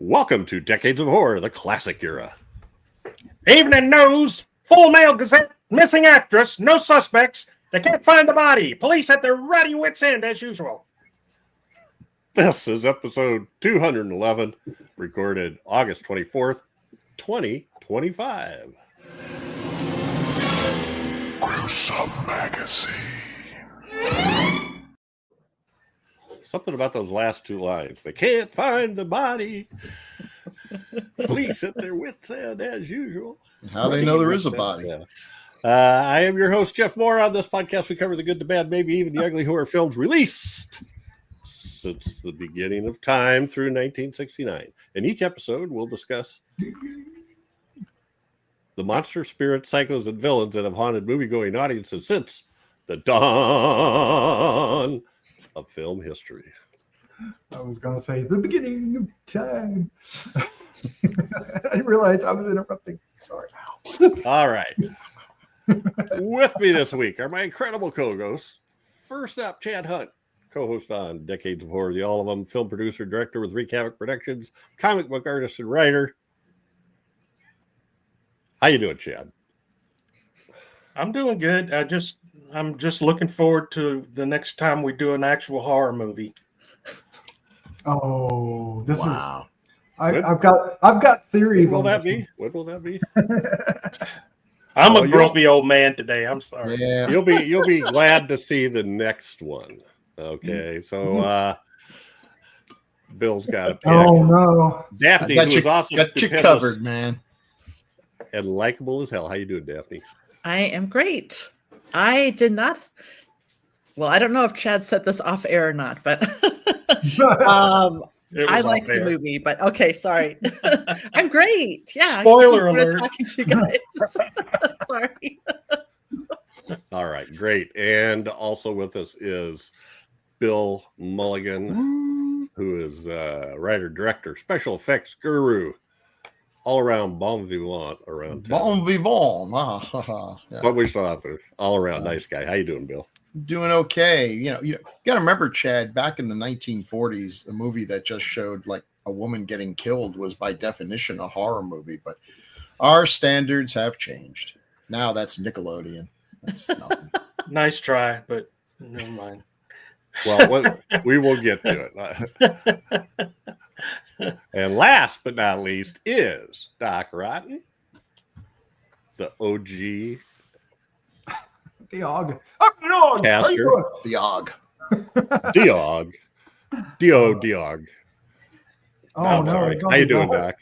Welcome to Decades of Horror, the classic era. Evening news, full Mail Gazette, missing actress, no suspects, they can't find the body. Police at their ready wits' end as usual. This is episode 211, recorded August 24th, 2025. Gruesome Magazine. Something about those last two lines. They can't find the body. Police at their wits' end as usual. How they know there is a body. Yeah. I am your host, Jeff Mohr. On this podcast, we cover the good, the bad, maybe even the ugly horror films released since the beginning of time through 1969. In each episode, we'll discuss the monster, spirits, psychos, and villains that have haunted movie-going audiences since the dawn of film history. I was going to say the beginning of time. I didn't realize I was interrupting. Sorry. All right. With me this week are my incredible co-hosts. First up, Chad Hunt, co-host on Decades of Horror, the All of Them, film producer, director with Wreak Havoc Productions, comic book artist and writer. How you doing, Chad? I'm doing good. I'm just looking forward to the next time we do an actual horror movie. Oh, this Wow. is. I've got theories. When will on that this be? When will that be? I'm Well, a grumpy old man today. I'm sorry. Yeah. You'll be glad to see the next one. Okay, so Bill's got a pick. Oh no, Daphne, got who you, is also got you stupendous covered, man. and likable as hell. How you doing, Daphne? I am great. I did not. Well, I don't know if Chad set this off air or not, but I liked the movie. But okay, sorry. I'm great. Yeah. Spoiler I'm alert. talking to you guys. Sorry. All right, great. And also with us is Bill Mulligan, who is writer, director, special effects guru, all around bon vivant around town. Bon vivant. Yeah. Published author, all around nice guy. How you doing, Bill? Doing okay. You got to remember, Chad, back in the 1940s, a movie that just showed like a woman getting killed was by definition a horror movie. But our standards have changed. Now that's Nickelodeon. That's nothing. Nice try, but never mind. Well, we will get to it. And last but not least is Doc Rotten, the OG the og. caster, The Og. Diog. Diog. Oh I'm no, sorry. don't How you do doing, that.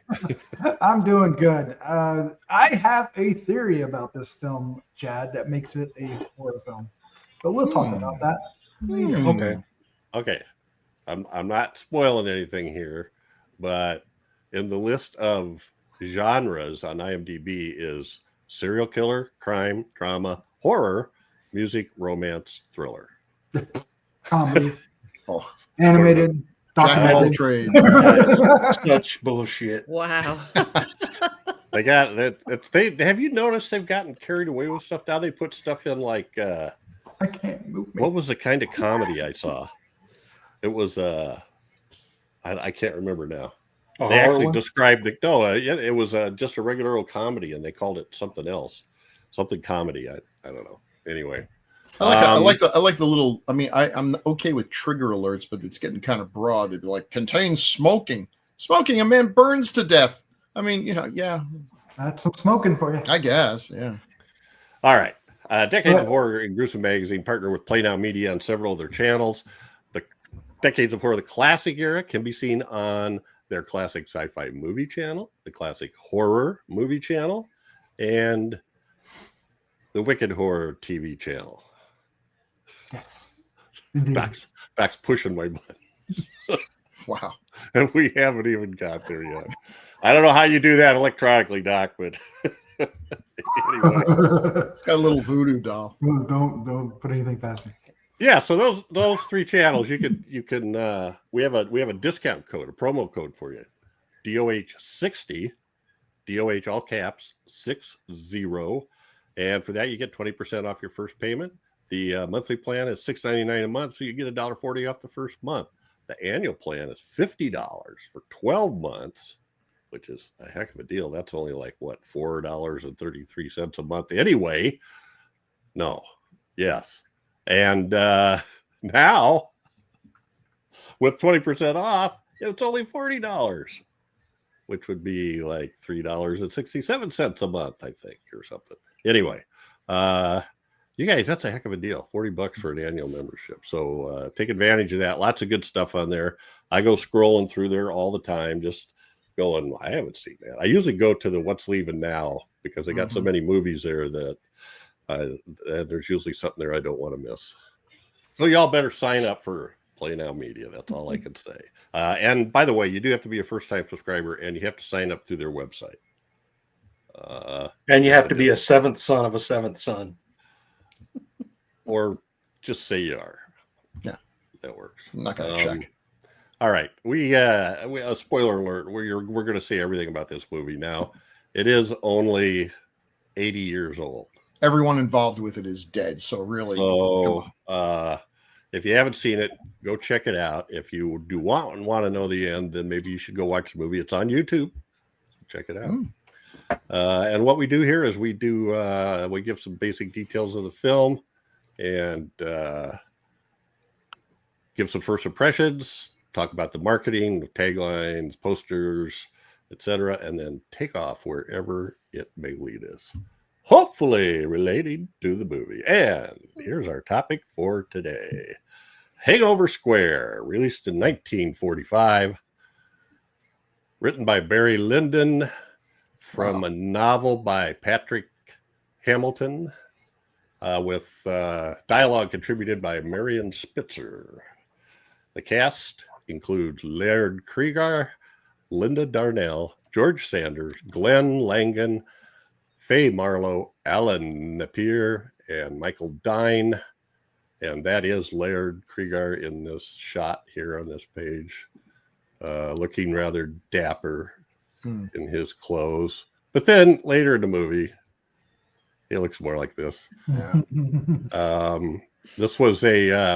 Doc? I'm doing good. I have a theory about this film, Chad, that makes it a horror film, but we'll talk about that later. Okay. Okay. I'm not spoiling anything here, but in the list of genres on IMDb is serial killer, crime, drama, horror, music, romance, thriller. Comedy, Oh, animated, Jack of all documented. trades. Such bullshit. Wow. They got that. Have you noticed they've gotten carried away with stuff? Now they put stuff in like I can't move me. what was the kind of comedy I saw? It was I can't remember now. A They horror actually one? described it was just a regular old comedy, and they called it something else, something comedy. I don't know. Anyway, I like the little. I mean, I'm okay with trigger alerts, but it's getting kind of broad. They'd be like, contains smoking. Smoking, a man burns to death. I mean, yeah, That's some smoking for you. I guess, yeah. all right. Decades of Horror and Gruesome Magazine partner with Play Now Media on several of their channels. The Decades of Horror, the classic era, can be seen on their classic sci-fi movie channel, the classic horror movie channel, and the Wicked Horror TV channel. Yes. Indeed. Back's pushing my button, Wow. and we haven't even got there yet. I don't know how you do that electronically, Doc, but anyway. It's got a little voodoo doll. Don't put anything past me. Yeah, so those three channels you can we have a discount code, a promo code for you. DOH60, DOH all caps 60, and for that you get 20% off your first payment. The monthly plan is $6.99 a month, so you get $1.40 off the first month. The annual plan is $50 for 12 months, which is a heck of a deal. That's only like what, $4.33 a month anyway. No, yes. And now with 20% off, it's only $40, which would be like $3.67 a month, I think, or something. Anyway, you guys, that's a heck of a deal. $40 for an annual membership. So take advantage of that. Lots of good stuff on there. I go scrolling through there all the time, just going, I haven't seen that. I usually go to the What's Leaving Now because I got so many movies there that there's usually something there I don't want to miss. So y'all better sign up for Play Now Media. That's all I can say. And by the way, you do have to be a first-time subscriber, and you have to sign up through their website. And you have to be a seventh son of a seventh son. Or just say you are. Yeah. That works. I'm not going to check. All right. We a spoiler alert. We're going to say everything about this movie now. It is only 80 years old. Everyone involved with it is dead. So really, if you haven't seen it, go check it out. If you do want to know the end, then maybe you should go watch the movie. It's on YouTube. Check it out. And what we do here is we give some basic details of the film and give some first impressions, talk about the marketing, the taglines, posters, etc., and then take off wherever it may lead us, hopefully relating to the movie. And here's our topic for today. Hangover Square, released in 1945, written by Barry Lyndon from a novel by Patrick Hamilton, with dialogue contributed by Marion Spitzer. The cast includes Laird Cregar, Linda Darnell, George Sanders, Glenn Langan, Faye Marlowe, Alan Napier, and Michael Dine. And that is Laird Cregar in this shot here on this page, looking rather dapper in his clothes. But then later in the movie, he looks more like this. Yeah. This was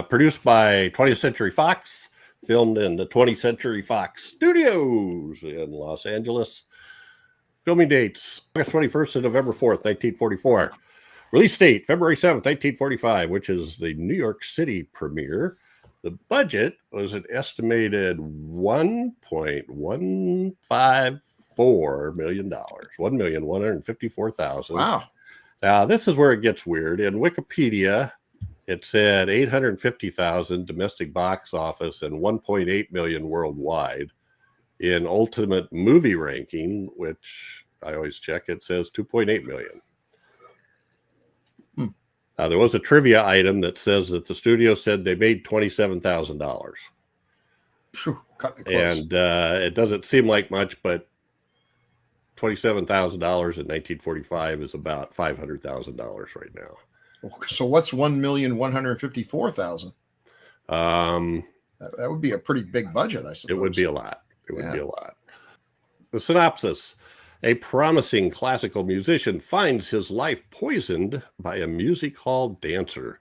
produced by 20th Century Fox, filmed in the 20th Century Fox Studios in Los Angeles. Filming dates, August 21st to November 4th, 1944. Release date, February 7th, 1945, which is the New York City premiere. The budget was an estimated $1.154 million, $1,154,000. Wow. Now, this is where it gets weird. In Wikipedia, it said 850,000 domestic box office and 1.8 million worldwide. In Ultimate Movie Ranking, which I always check, it says 2.8 million. Now, there was a trivia item that says that the studio said they made $27,000. And it doesn't seem like much, but $27,000 in 1945 is about $500,000 right now. So what's 1,154,000? That would be a pretty big budget, I suppose. It would be a lot. It would be a lot. The synopsis: a promising classical musician finds his life poisoned by a music hall dancer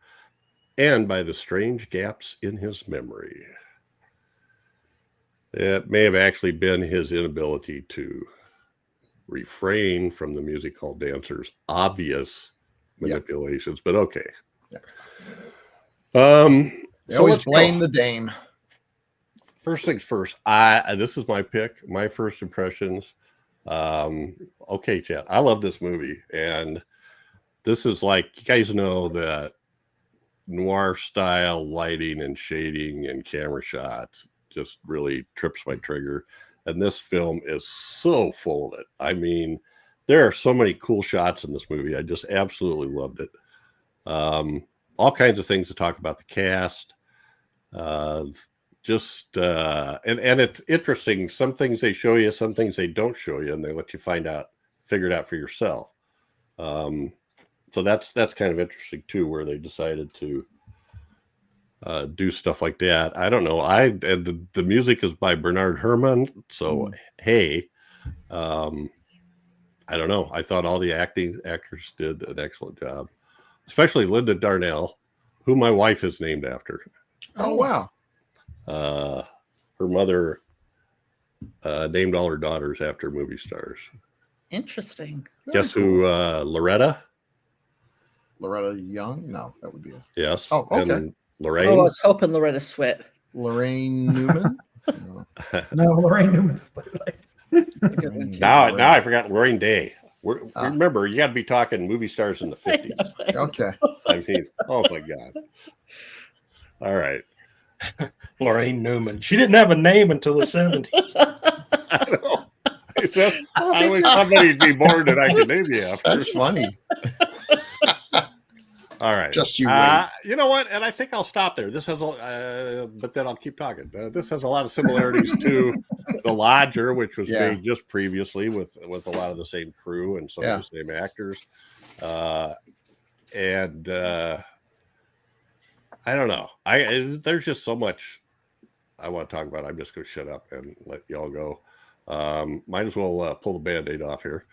and by the strange gaps in his memory. It may have actually been his inability to refrain from the music hall dancer's obvious manipulations, but okay. They always blame the dame. First things first, this is my pick, my first impressions. Okay, chat. I love this movie, and this is like, you guys know that noir style lighting and shading and camera shots just really trips my trigger. And this film is so full of it. I mean, there are so many cool shots in this movie. I just absolutely loved it. All kinds of things to talk about the cast. And it's interesting. Some things they show you, some things they don't show you, and they let you figure it out for yourself. So that's kind of interesting too, where they decided to do stuff like that. I don't know. The music is by Bernard Herrmann. So hey, I don't know. I thought all the actors did an excellent job, especially Linda Darnell, who my wife is named after. Oh wow. her mother named all her daughters after movie stars. Interesting. Guess who? Loretta. Loretta Young? No, that would be a Yes. Oh, okay. And Lorraine. Oh, I was hoping Loretta Swit. Lorraine Newman. No. No, Lorraine Newman's Lorraine Now Newman. I forgot Lorraine Day. Remember, you got to be talking movie stars in the 50s. Okay. I mean, oh my God. All right. Lorraine Newman. She didn't have a name until the 70s. I know. I wish somebody'd be born that I could name you after. That's funny. All right. Just you wait. You know what? And I think I'll stop there. This has, but then I'll keep talking. This has a lot of similarities to The Lodger, which was made just previously with a lot of the same crew and some of the same actors. And I don't know. There's just so much I want to talk about. I'm just going to shut up and let y'all go. Might as well pull the Band-Aid off here.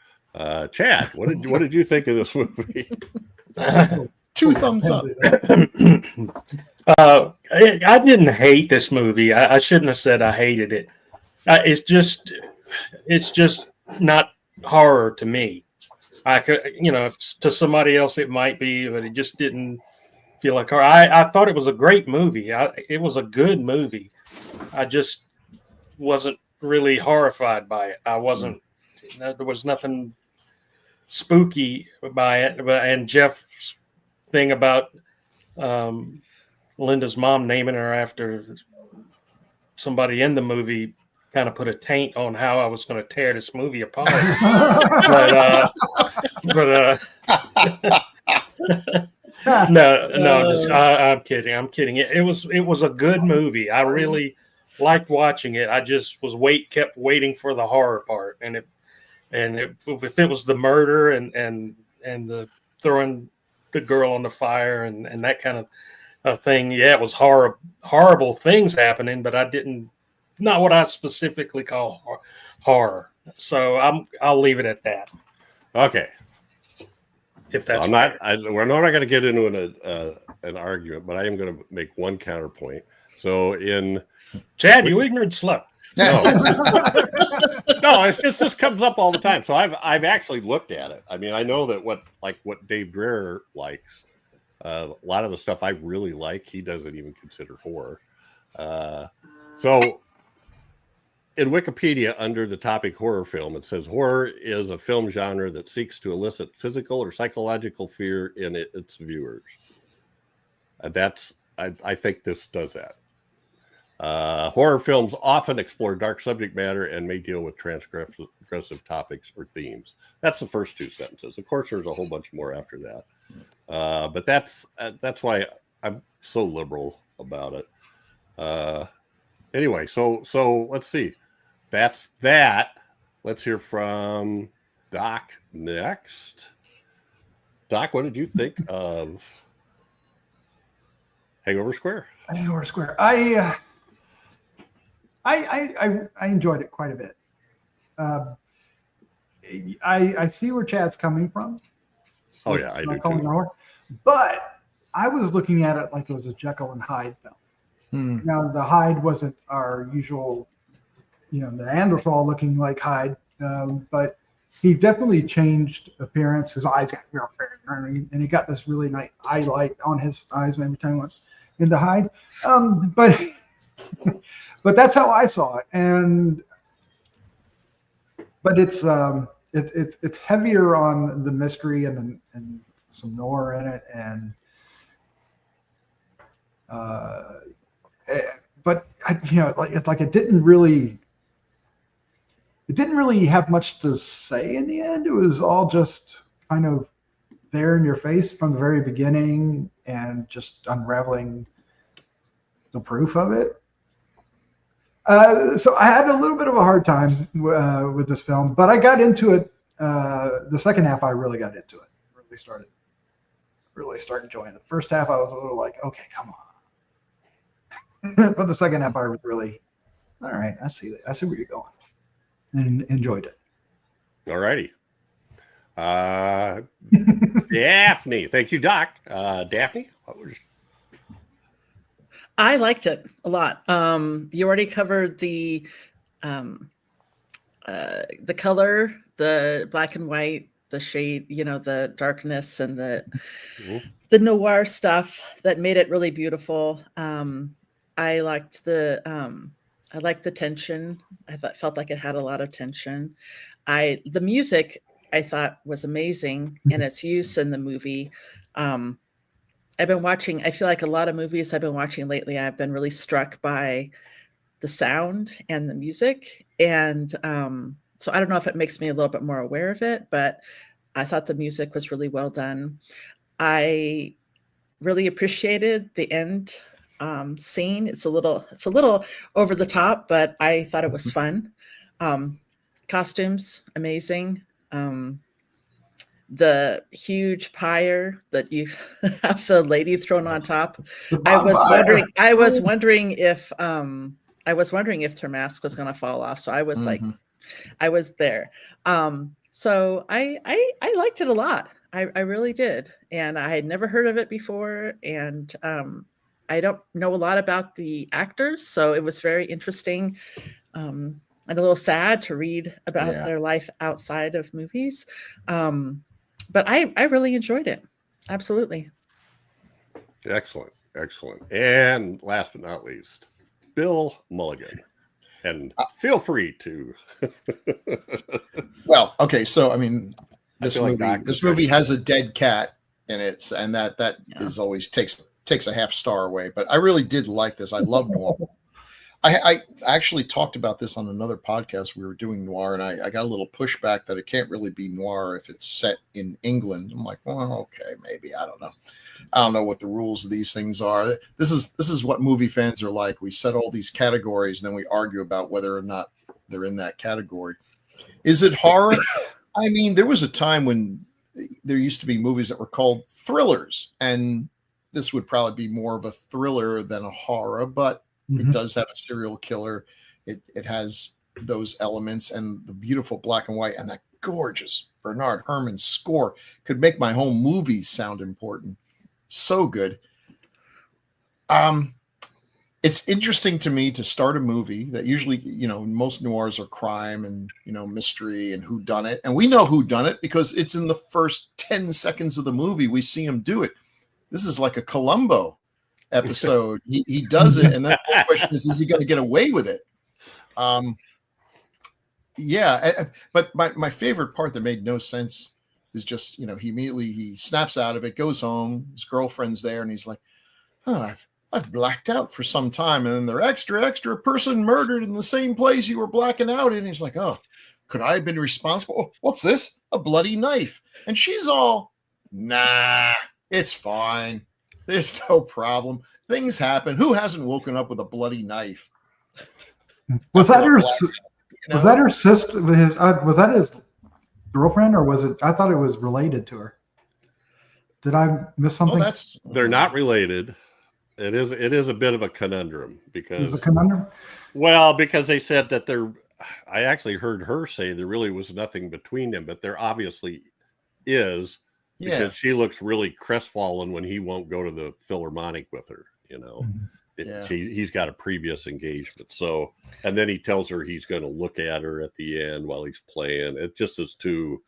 Chad, what did you think of this movie? 2 thumbs up. I didn't hate this movie. I shouldn't have said I hated it. It's just not horror to me. I could, to somebody else it might be, but it just didn't feel like horror. I thought it was a great movie. It was a good movie. I just wasn't really horrified by it. I wasn't. There was nothing spooky by it. And Jeff's thing about Linda's mom naming her after somebody in the movie kind of put a taint on how I was going to tear this movie apart. I'm kidding. It was a good movie. I really liked watching it. I just kept waiting for the horror part, if it was the murder and the throwing the girl on the fire and that kind of thing, it was horrible things happening, but not what I specifically call horror. So I'll leave it at that. Okay. If that's we're not going to get into an argument, but I am going to make one counterpoint. So Chad, you ignorant slut. No, it's just this comes up all the time. So I've actually looked at it. I mean, I know that what Dave Dreher likes, a lot of the stuff I really like, he doesn't even consider horror. So in Wikipedia, under the topic horror film, it says horror is a film genre that seeks to elicit physical or psychological fear in its viewers. I think this does that. Horror films often explore dark subject matter and may deal with transgressive topics or themes. That's the first 2 sentences. Of course, there's a whole bunch more after that. But that's why I'm so liberal about it. Anyway, so let's see. That's that. Let's hear from Doc next. Doc, what did you think of Hangover Square? Hangover Square. I enjoyed it quite a bit. I see where Chad's coming from. Oh yeah, I do too. But I was looking at it like it was a Jekyll and Hyde film. Now the Hyde wasn't our usual, Neanderthal looking like Hyde, but he definitely changed appearance. His eyes got, and he got this really nice eye light on his eyes every time he went into Hyde. But that's how I saw it, but it's heavier on the mystery and some noir in it, but it didn't really have much to say in the end. It was all just kind of there in your face from the very beginning and just unraveling the proof of it. So I had a little bit of a hard time with this film, but I got into it. The second half, I really got into it. Really started enjoying it. The first half, I was a little like, okay, come on. But the second half, I was really, all right, I see where you're going, and enjoyed it. All righty. Daphne, thank you, Doc. Daphne, what was? I liked it a lot. You already covered the color, the black and white, the shade, the darkness and the noir stuff that made it really beautiful. I liked the tension. Felt like it had a lot of tension. The music I thought was amazing and its use in the movie. I've been watching, I feel like a lot of movies I've been watching lately, I've been really struck by the sound and the music. And so I don't know if it makes me a little bit more aware of it, but I thought the music was really well done. I really appreciated the end scene. It's a little over the top, but I thought it was fun. Costumes, amazing. The huge pyre that you have the lady thrown on top. I was wondering if her mask was going to fall off. So I was like, I was there. So I liked it a lot. I really did. And I had never heard of it before. And I don't know a lot about the actors. So it was very interesting and a little sad to read about their life outside of movies. But I really enjoyed it. Absolutely. Excellent. And last but not least, Bill Mulligan. And feel free to. Well, okay. So, I mean, this movie has a dead cat in it, and that is always takes a half star away. But I really did like this. I love noir. I actually talked about this on another podcast. We were doing noir, and I got a little pushback that it can't really be noir if it's set in England. I'm like, well, okay, maybe. I don't know. I don't know what the rules of these things are. This is what movie fans are like. We set all these categories, and then we argue about whether or not they're in that category. Is it horror? I mean, there was a time when there used to be movies that were called thrillers, and this would probably be more of a thriller than a horror, but it does have a serial killer. It has those elements and the beautiful black and white and that gorgeous Bernard Herrmann score could make my whole movie sound important. So good. It's interesting to me to start a movie that usually, most noirs are crime and, mystery and whodunit. And we know whodunit because it's in the first 10 seconds of the movie. We see him do it. This is like a Columbo episode. He does it, and then the question is he going to get away with it? But my favorite part that made no sense is just he snaps out of it, goes home, his girlfriend's there, and he's like, oh, I've blacked out for some time, and then they're extra person murdered in the same place you were blacking out in. He's like, oh, could I have been responsible? Oh, what's this? A bloody knife. And she's all, nah, it's fine. There's no problem. Things happen. Who hasn't woken up with a bloody knife? Was that her? Was that her sister? Was that his girlfriend, or was it? I thought it was related to her. Did I miss something? They're not related. It is a bit of a conundrum because it's a conundrum. Well, because they said that I actually heard her say there really was nothing between them, but there obviously is. Because she looks really crestfallen when he won't go to the Philharmonic with her, He's got a previous engagement. So, and then he tells her he's going to look at her at the end while he's playing. It just is too,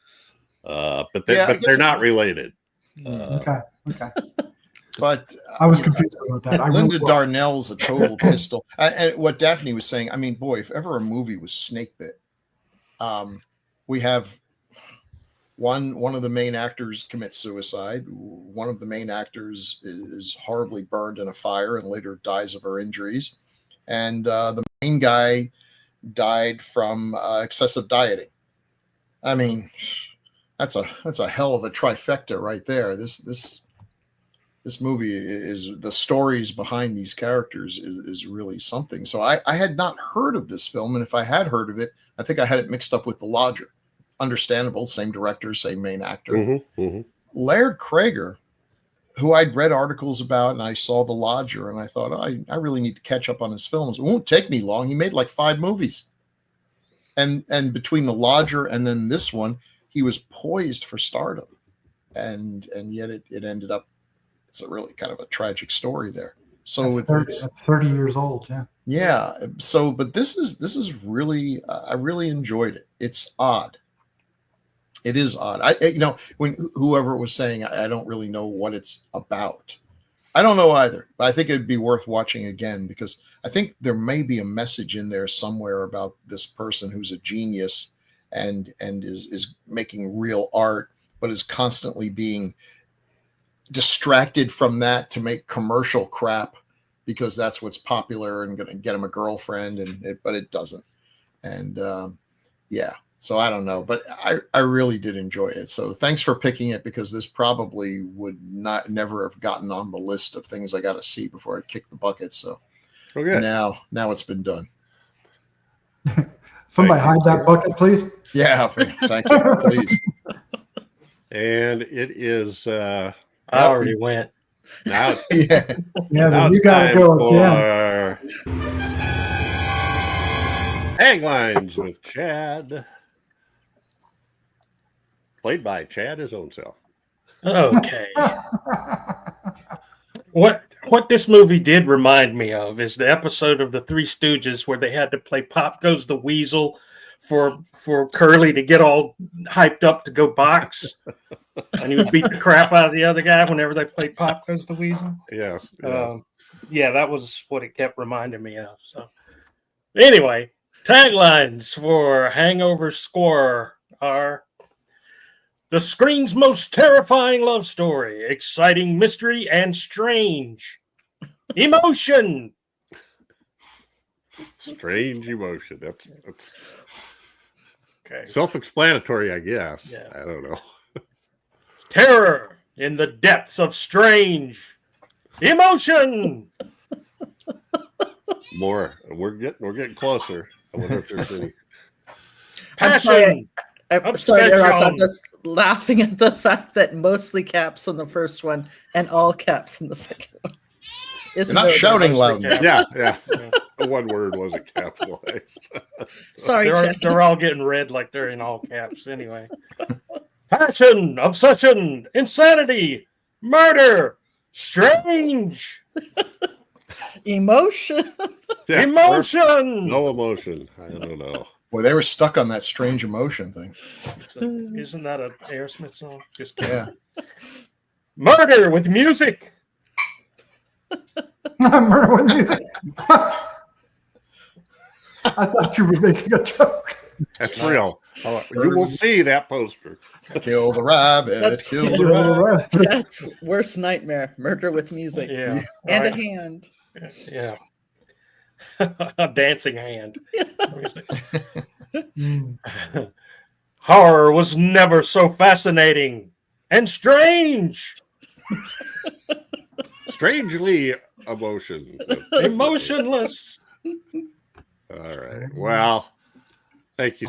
but they're not related. Okay. But I was confused about that. Linda Darnell's a total pistol. And what Daphne was saying, I mean, boy, if ever a movie was snake bit, we have one of the main actors commits suicide. One of the main actors is horribly burned in a fire and later dies of her injuries. And the main guy died from excessive dieting. I mean, that's a hell of a trifecta right there. This movie is, the stories behind these characters is really something. So I had not heard of this film. And if I had heard of it, I think I had it mixed up with The Lodger. Understandable, same director, same main actor. Laird Crager, who I'd read articles about, and I saw The Lodger, and I thought, I really need to catch up on his films. It won't take me long. He made like 5 movies. And between The Lodger and then this one, he was poised for stardom. And yet it ended up, it's a really kind of a tragic story there. So That's 30 years old. Yeah. yeah. So, but this is really, I really enjoyed it. It's odd. It is odd. When whoever was saying, I don't really know what it's about. I don't know either, but I think it'd be worth watching again because I think there may be a message in there somewhere about this person who's a genius and is making real art, but is constantly being distracted from that to make commercial crap because that's what's popular and going to get him a girlfriend, but it doesn't. And yeah. So I don't know, but I really did enjoy it. So thanks for picking it because this probably would never have gotten on the list of things I got to see before I kick the bucket. So Okay. now it's been done. Somebody hide that bucket, please. Yeah, thank you, please. And it is I already went. now. Yeah, Now You it's got to time go again. for Taglines with Chad, played by Chad his own self. Okay. What this movie did remind me of is the episode of the Three Stooges where they had to play Pop Goes the Weasel for Curly to get all hyped up to go box. And he would beat the crap out of the other guy whenever they played Pop Goes the Weasel. Yes. Yeah, that was what it kept reminding me of. So anyway, taglines for Hangover Square are: the screen's most terrifying love story, exciting mystery and strange emotion. Strange emotion. That's Okay. self-explanatory, I guess. Yeah. I don't know. Terror in the depths of strange emotion. More. We're getting closer. I wonder if there's any. I'm sorry. Passion. I'm sorry to interrupt. I'm Obsession. just laughing at the fact that mostly caps on the first one and all caps in the second one. you're not shouting loud enough. Yeah. The one word wasn't capitalized. Sorry, Chad. They're all getting read like they're in all caps anyway. Passion, obsession, insanity, murder, strange, Emotion. Yeah, emotion. no emotion. I don't know. Boy, they were stuck on that strange emotion thing. Isn't that an Aerosmith song? Just Yeah. Murder with music. Murder with music. I thought you were making a joke. That's real. You will see that poster. Kill the rabbit. That's- Kill the rabbit. That's worst nightmare. Murder with music. Yeah. And a right. hand. Yeah. A dancing hand. Horror was never so fascinating and strange. Strangely emotion. Emotionless. All right. Well, thank you,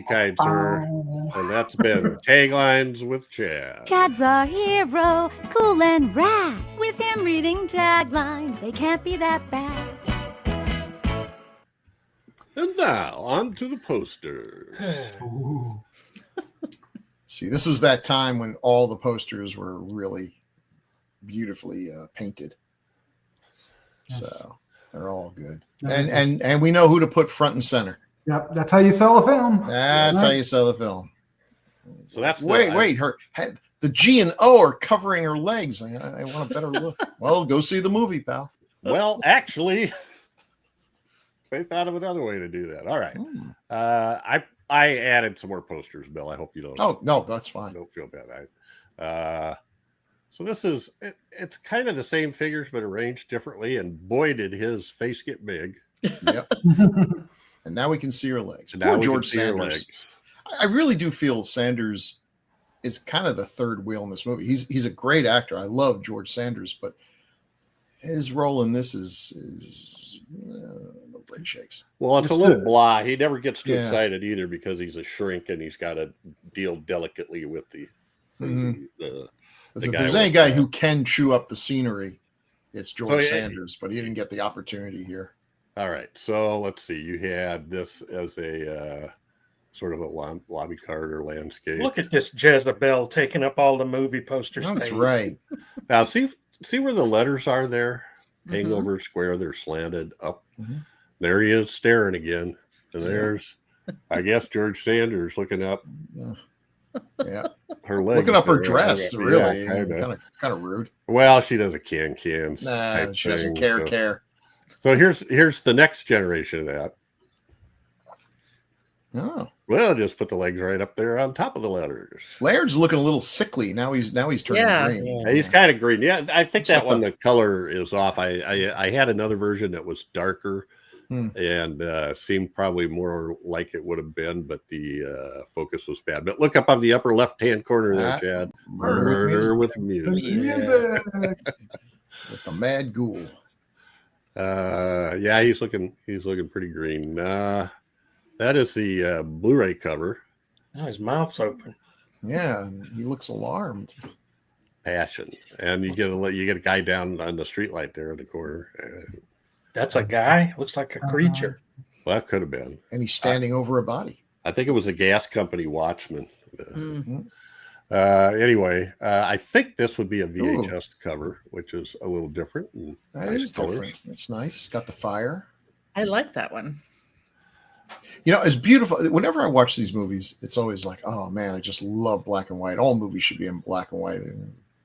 kind sir. And that's been Taglines with Chad. Chad's our hero, cool and rad. With him reading taglines, they can't be that bad. And now on to the posters. Ooh. See, this was that time when all the posters were really beautifully painted. So they're all good. And we know who to put front and center. Yep, that's how you sell a film. That's how you sell the film. So that's Wait, the G and O are covering her legs. I want a better look. Well, go see the movie, pal. Well, actually, they thought of another way to do that. All right. I added some more posters, Bill. I hope you don't. Oh no, that's fine. Don't feel bad. So this is it's kind of the same figures but arranged differently, and boy did his face get big. Yep. And now we can see her legs. And Poor now we can George see her Sanders. legs. I really do feel Sanders is kind of the third wheel in this movie. He's a great actor. I love George Sanders, but his role in this is no brain shakes. Well, it's a little blah. He never gets too Yeah. excited either because he's a shrink and he's got to deal delicately with the. Because if guy there's any with, guy who can chew up the scenery, it's George So, Sanders, but he didn't get the opportunity here. All right, so let's see. You had this as a sort of a lobby card or landscape. Look at this Jezebel taking up all the movie poster That's space. right. Now, see where the letters are there. Hangover Square. They're slanted up. Mhm. There he is staring again. And there's, I guess, George Sanders looking up Yeah. her legs. Looking up her there. dress, Yeah, really. kinda. Kind of rude. Well, she does a can. Nah, she doesn't care. So here's the next generation of that. Oh. Well, just put the legs right up there on top of the letters. Laird's looking a little sickly. Now he's turning green. He's kind of green. Yeah, I think It's that like one, the color is off. I had another version that was darker and seemed probably more like it would have been, but the focus was bad. But look up on the upper left-hand corner there, Chad. Murder with music. With the mad ghoul. Yeah, he's looking pretty green. That is the Blu-ray cover. Oh, his mouth's open. Yeah, he looks alarmed. Passion, and you get a guy down on the streetlight there in the corner. That's a guy. Looks like a creature. Well, that could have been. And he's standing over a body. I think it was a gas company watchman. Mm. Anyway, I think this would be a VHS cover, which is a little different. And That nice is colors. different. It's nice. It's got the fire. I like that one. You know, it's beautiful. Whenever I watch these movies, it's always like, oh man, I just love black and white. All movies should be in black and white.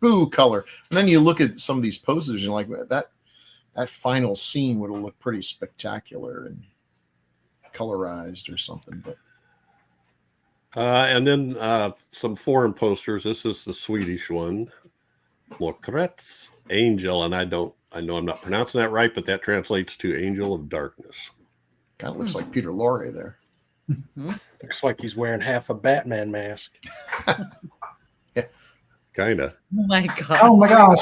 Boo, color. And then you look at some of these posters and you're like, that final scene would have looked pretty spectacular and colorized or something. But and then some foreign posters. This is the Swedish one, Mörkrets Angel, and I know I'm not pronouncing that right, but that translates to Angel of Darkness. kind of looks like Peter Lorre there. Looks like he's wearing half a Batman mask. Kinda. Oh my god. Oh my gosh.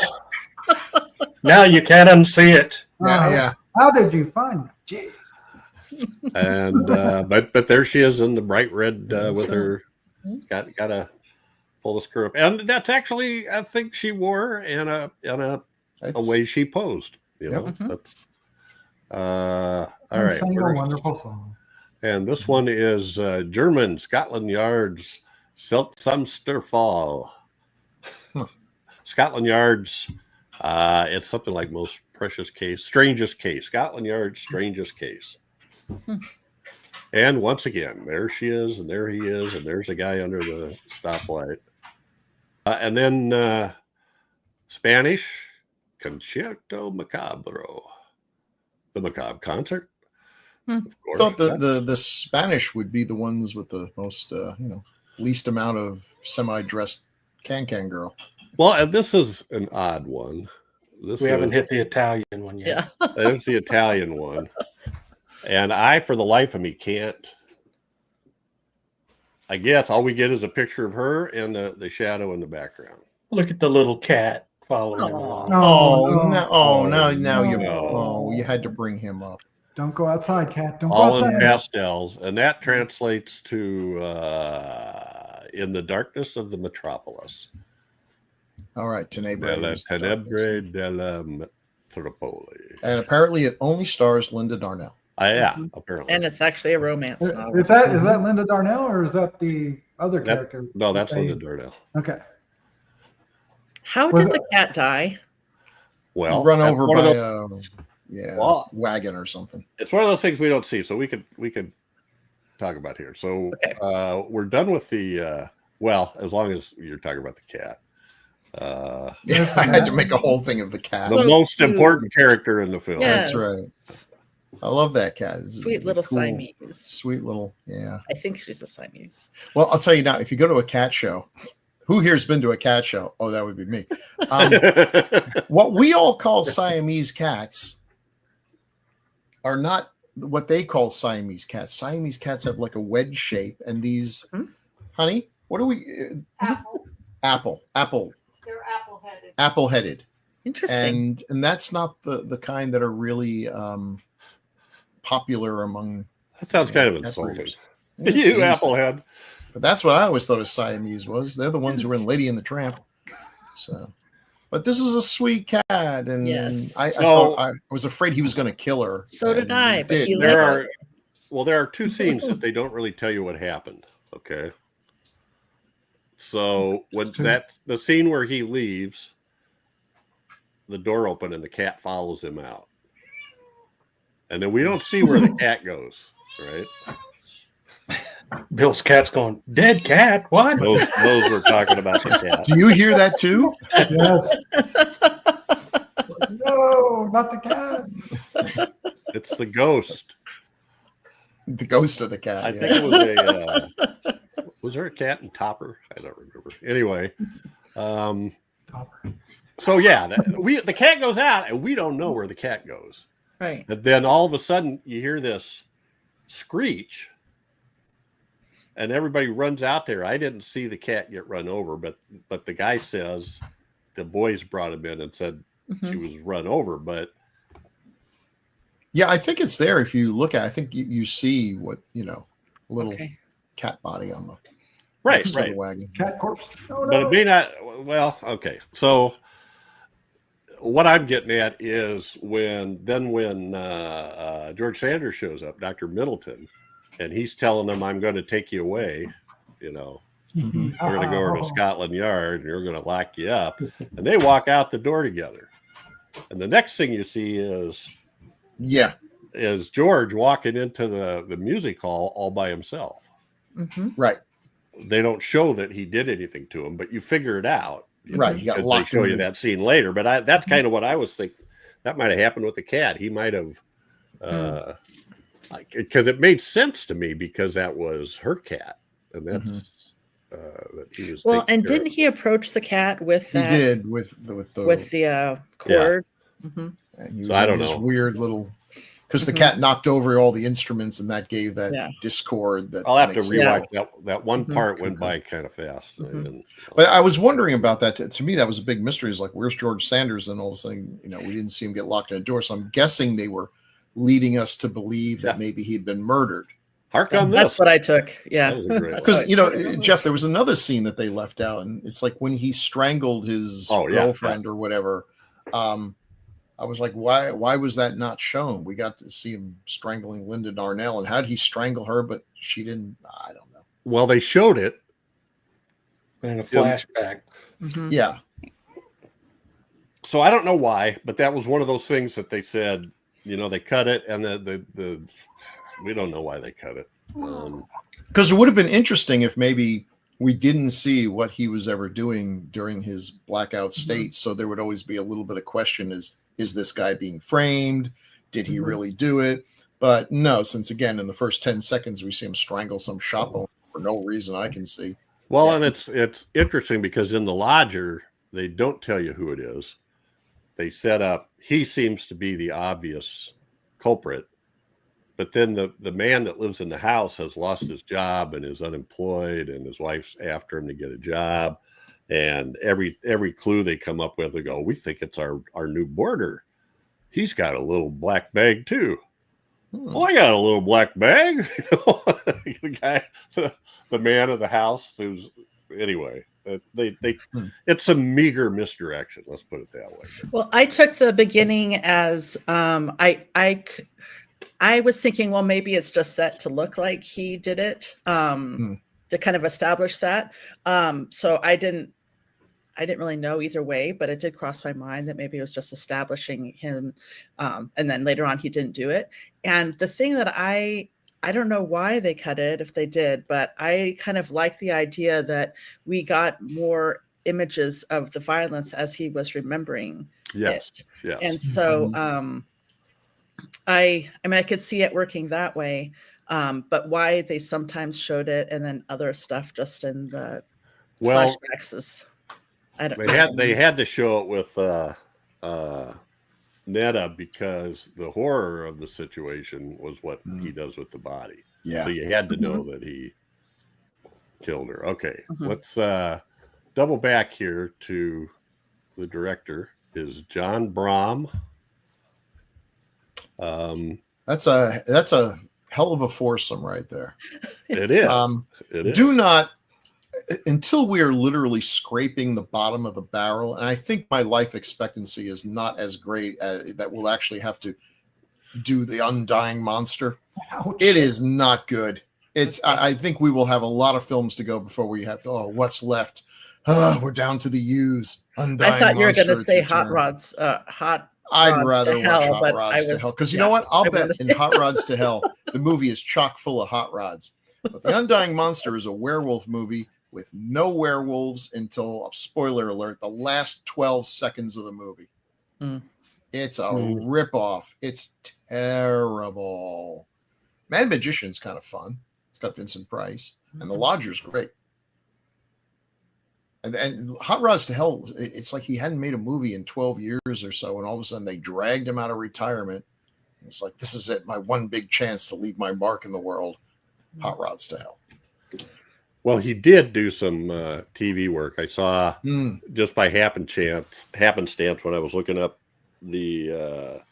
Now you can't unsee it. Yeah. How did you find that? Jeez. And but there she is in the bright red with her gotta pull the skirt up, and that's actually I think she wore in a way she posed. You know, that's all right. Sang a wonderful song. And this one is German Scotland Yard's Seltsamsterfall. Scotland Yard's it's something like most precious case, strangest case. Scotland Yard's strangest case. And once again, there she is, and there he is, and there's a guy under the stoplight. And then Spanish Concerto Macabro, the Macabre concert. Of course. I thought the Spanish would be the ones with the most, least amount of semi-dressed can girl. Well, and this is an odd one. We haven't hit the Italian one yet. Yeah. There's the Italian one. And I, for the life of me, can't. I guess all we get is a picture of her and the shadow in the background. Look at the little cat following along. Now you had to bring him up. Don't go outside, Cat. Don't go All outside. in pastels, and that translates to in the darkness of the metropolis. All right, Tenebrae. Della Tenebre della Metropoli. And apparently it only stars Linda Darnell. Yeah, apparently. And it's actually a romance novel. Is that Linda Darnell or is that the other character? No, that's Linda Darnell. Okay. How did the cat die? Well, Run over by Well, wagon or something. it's one of those things we don't see, so we could talk about here. So we're done with the well, as long as you're talking about the cat. I had to make a whole thing of the cat. The most important character in the film. Yes. That's right. I love that cat. Sweet little Siamese. Sweet little, yeah. I think she's a Siamese. Well, I'll tell you now, if you go to a cat show, who here's been to a cat show? Oh, that would be me. What we all call Siamese cats are not what they call Siamese cats. Siamese cats have like a wedge shape, and these, honey, what are we? Apple. They're apple-headed. Apple-headed. Interesting. And that's not the kind that are really popular among. That sounds kind of insulting. breeders. You applehead. But that's what I always thought a Siamese was. They're the ones who were in Lady and the Tramp. So, but this was a sweet cat, and Yes. I thought I was afraid he was going to kill her. So did and I, he but did. he There are two scenes that they don't really tell you what happened. Okay. So when the scene where he leaves, the door open and the cat follows him out. And then we don't see where the cat goes, right? Bill's cat's going, dead cat? What? Those were talking about the cat. Do you hear that too? Yes. No, not the cat. It's the ghost. The ghost of the cat. I yeah. think it was was there a cat in Topper? I don't remember. Anyway, Topper. so yeah, the cat goes out and we don't know where the cat goes. Right. And then all of a sudden you hear this screech and everybody runs out there. I didn't see the cat get run over, but the guy says the boys brought him in and said she was run over. But Yeah, I think it's there. If you look at, I think you see what, a little cat body on the right. of the wagon. Cat corpse. Oh, But no. it may not. Well, okay. So what I'm getting at is when George Sanders shows up, Dr. Middleton, and he's telling them, "I'm going to take you away. We're going to go over to Scotland Yard, and you're going to lock you up." And they walk out the door together. And the next thing you see is George walking into the music hall all by himself. Right. They don't show that he did anything to him, but you figure it out. Right. He got They locked show in you the- that scene later, but that's kind of what I was thinking. That might have happened with the cat. He might have, because it made sense to me because that was her cat, and that's that he was. Well, taking and care didn't of. he approach the cat with He that? did with the cord. And he So was I in don't this know. weird little, because the cat knocked over all the instruments and that gave that discord. That I'll have to makes it- rewatch that one part went by kind of fast. But I was wondering about that. To me, that was a big mystery. Is like, where's George Sanders? And all of a sudden, we didn't see him get locked in a door. So I'm guessing they were leading us to believe that maybe he'd been murdered. Hark on That's this. what I took. Yeah. That was a great one. Because Jeff, there was another scene that they left out, and it's like when he strangled his girlfriend or whatever. I was like, why was that not shown? We got to see him strangling Linda Darnell, and how did he strangle her? But she didn't. I don't know. Well, they showed it in a flashback. Yeah. So I don't know why, but that was one of those things that they said, they cut it, and the we don't know why they cut it. Because it would have been interesting if maybe we didn't see what he was ever doing during his blackout state. So there would always be a little bit of question: is this guy being framed? Did he really do it? But no, since again in the first 10 seconds we see him strangle some shop owner for no reason I can see. Well, and it's interesting because in the lodger they don't tell you who it is. They set up, he seems to be the obvious culprit, but then the man that lives in the house has lost his job and is unemployed, and his wife's after him to get a job. And every clue they come up with, they go, "We think it's our new boarder. He's got a little black bag too." "Oh, I got a little black bag." The guy, the man of the house, who's anyway. It's a meager misdirection. Let's put it that way. Well, I took the beginning as I was thinking, well, maybe it's just set to look like he did it to kind of establish that. So I didn't really know either way, but it did cross my mind that maybe it was just establishing him, and then later on he didn't do it. And the thing that I don't know why they cut it, if they did, but I kind of like the idea that we got more images of the violence as he was remembering it. Yes. And so I mean, I could see it working that way, but why they sometimes showed it and then other stuff just in the flashbacks is, I don't know. They had to show it with Netta because the horror of the situation was what he does with the body. Yeah. So you had to know that he killed her. Okay. Let's double back here to the director is John Brom. That's a hell of a foursome right there. It is. It is. Do not, until we are literally scraping the bottom of the barrel, and I think my life expectancy is not as great as that we'll actually have to do the undying monster. Ouch. It is not good. I think we will have a lot of films to go before we have to, what's left? We're down to the U's. Undying I thought you were going to Monsters say Hot return. Rods. I'd Rods rather to watch Hell, Hot but Rods I to was- Hell, because you yeah, know what? I I'll bet wanna in say- Hot Rods to Hell, the movie is chock full of hot rods. But The Undying Monster is a werewolf movie with no werewolves until, spoiler alert, the last 12 seconds of the movie. Mm. It's a ripoff. It's terrible. Mad Magician's kind of fun. It's got Vincent Price, and The Lodger's great. And Hot Rods to Hell, it's like he hadn't made a movie in 12 years or so, and all of a sudden they dragged him out of retirement. It's like, this is it, my one big chance to leave my mark in the world. Hot Rods to Hell. Well, he did do some TV work. I saw just by happenstance when I was looking up the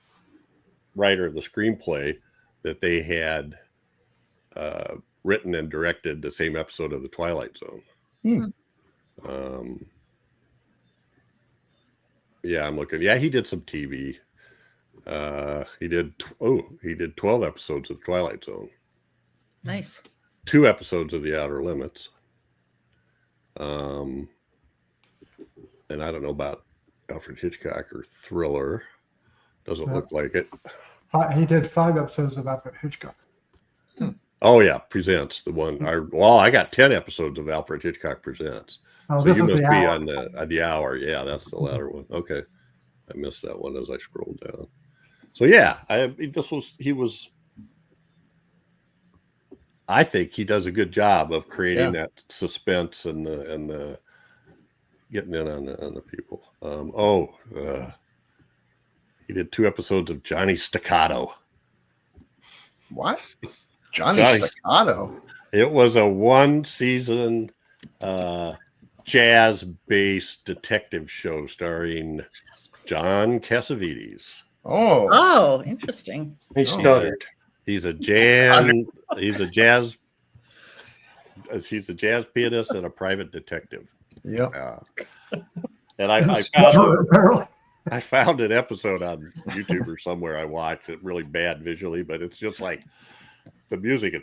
writer of the screenplay that they had written and directed the same episode of The Twilight Zone. Yeah, I'm looking. Yeah, he did some TV. He did 12 episodes of Twilight Zone. Nice. 2 episodes of The Outer Limits. And I don't know about Alfred Hitchcock or Thriller. Doesn't look like it. He did 5 episodes of Alfred Hitchcock. Oh yeah, Presents, the one. I got 10 episodes of Alfred Hitchcock Presents. Oh, So this you is must the be hour. on the hour. Yeah, that's the latter one. Okay, I missed that one as I scrolled down. So yeah, I think he does a good job of creating that suspense and the getting in on the people. He did 2 episodes of Johnny Staccato. What? Johnny Staccato? It was a 1-season jazz-based detective show starring John Cassavetes. Oh, interesting. He stuttered. He's a jazz pianist and a private detective. Yeah. And I found an episode on YouTube or somewhere I watched it really bad visually, but it's just like the music is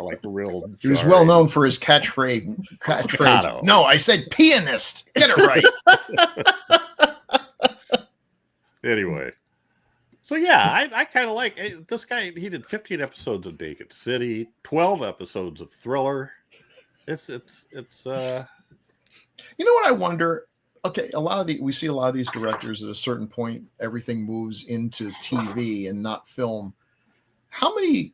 like real. He was well known for his catchphrase. Staccato. No, I said pianist. Get it right. Anyway, so yeah, I kind of like this guy. He did 15 episodes of Naked City, 12 episodes of Thriller. It's You know what I wonder? Okay, we see a lot of these directors at a certain point, everything moves into TV and not film. How many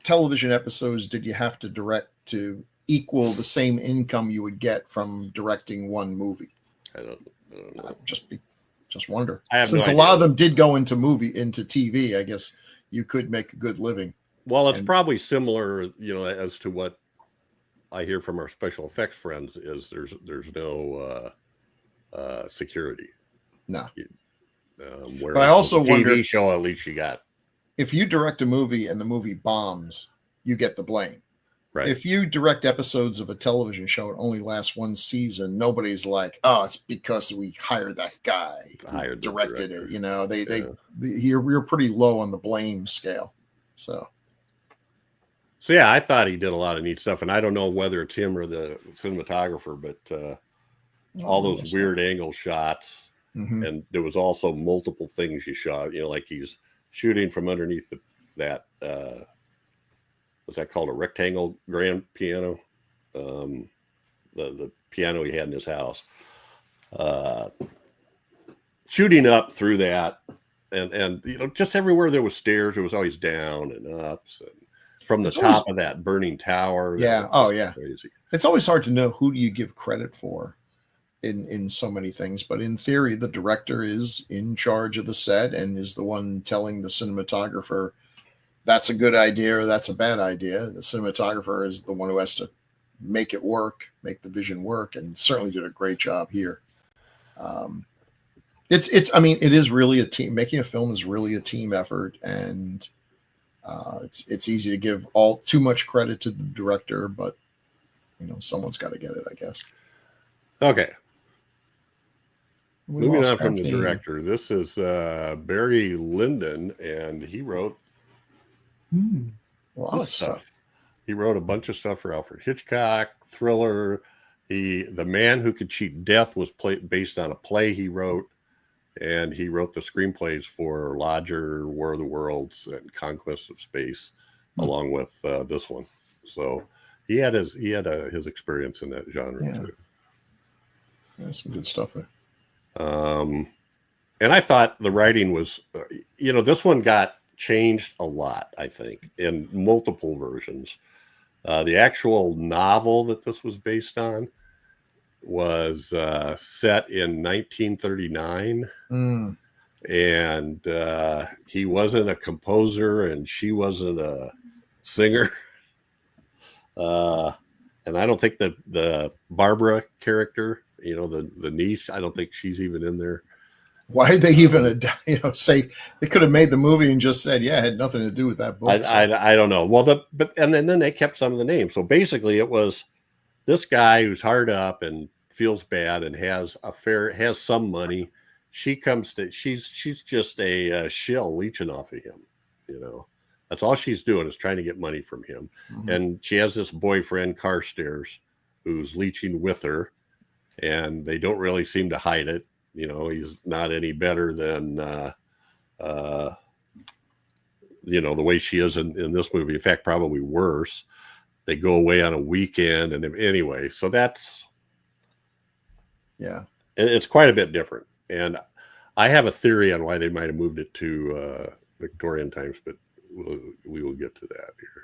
television episodes did you have to direct to equal the same income you would get from directing one movie? I don't know. Just wonder. I have Since no a lot idea. of them did go into TV, I guess you could make a good living. Well, it's probably similar, as to what I hear from our special effects friends is there's no security. No. Whereas But I also with a wonder TV show, at least you got if you direct a movie and the movie bombs, you get the blame. right. If you direct episodes of a television show, it only lasts 1 season. Nobody's like, "Oh, it's because we hired that guy, who directed it." You're pretty low on the blame scale. So yeah, I thought he did a lot of neat stuff, and I don't know whether it's him or the cinematographer, but all those weird angle shots, and there was also multiple things you shot. Like he's shooting from underneath that. Was that called a rectangle grand piano? The piano he had in his house. Shooting up through that, and just everywhere there was stairs, it was always down and ups, and from the top of that burning tower. Yeah. Crazy. It's always hard to know who do you give credit for in so many things, but in theory, the director is in charge of the set and is the one telling the cinematographer that's a good idea or that's a bad idea. The cinematographer is the one who has to make it work, make the vision work, and certainly did a great job here. It is really a team. Making a film is really a team effort, and it's easy to give too much credit to the director, but someone's got to get it, I guess. Okay. Moving on from Daphne. the director, this is Barry Lyndon, and he wrote A lot of stuff. He wrote a bunch of stuff for Alfred Hitchcock, Thriller. The Man Who Could Cheat Death was based on a play he wrote, and he wrote the screenplays for Lodger, War of the Worlds, and Conquest of Space, along with this one. So he had his experience in that genre too. That's some good stuff there. And I thought the writing was, this one got changed a lot, I think, in multiple versions. The actual novel that this was based on was set in 1939. And he wasn't a composer and she wasn't a singer. And I don't think that the Barbara character, the niece, I don't think she's even in there. Why did they even, say they could have made the movie and just said, yeah, it had nothing to do with that book. I don't know. Well, and then they kept some of the names. So basically it was this guy who's hard up and feels bad and has some money. She's just a shill leeching off of him. That's all she's doing is trying to get money from him. And she has this boyfriend, Carstairs, who's leeching with her, and they don't really seem to hide it. He's not any better than, the way she is in this movie. In fact, probably worse. They go away on a weekend. And anyway, so that's, it's quite a bit different. And I have a theory on why they might have moved it to Victorian times, but we will get to that here.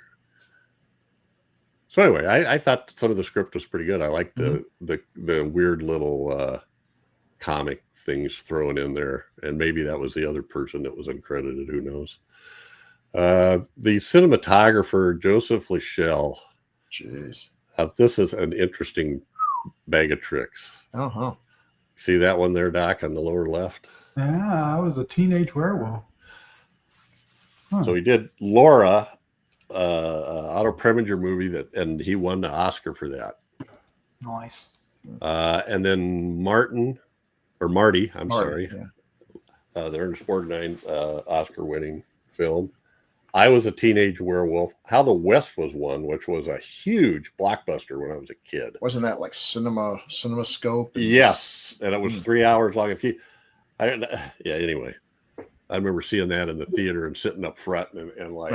So anyway, I thought some of the script was pretty good. I liked the weird little comic things thrown in there, and maybe that was the other person that was uncredited. Who knows? The cinematographer Joseph Lichel. Jeez, this is an interesting bag of tricks. See that one there, Doc, on the lower left? Yeah, I was a teenage werewolf. So he did Laura, Otto Preminger movie and he won the Oscar for that. Nice. And then Marty, sorry. Yeah. The Ernest Borgnine Oscar-winning film. I Was a Teenage Werewolf. How the West Was Won, which was a huge blockbuster when I was a kid. Wasn't that like CinemaScope? Yes, and it was 3 hours long. Anyway. I remember seeing that in the theater and sitting up front and like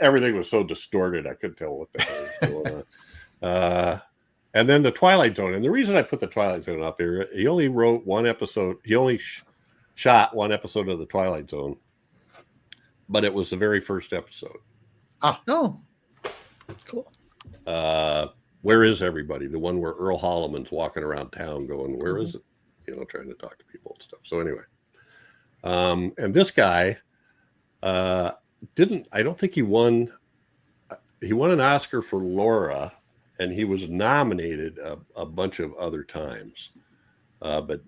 everything was so distorted I couldn't tell what the hell was going on. And then the Twilight Zone. And the reason I put the Twilight Zone up here, he only wrote one episode. He only shot one episode of the Twilight Zone, but it was the very first episode. Oh, cool. Where is everybody? The one where Earl Holliman's walking around town going, where is it? Trying to talk to people and stuff. So anyway. And this guy I don't think he won an Oscar for Laura, and he was nominated a bunch of other times, but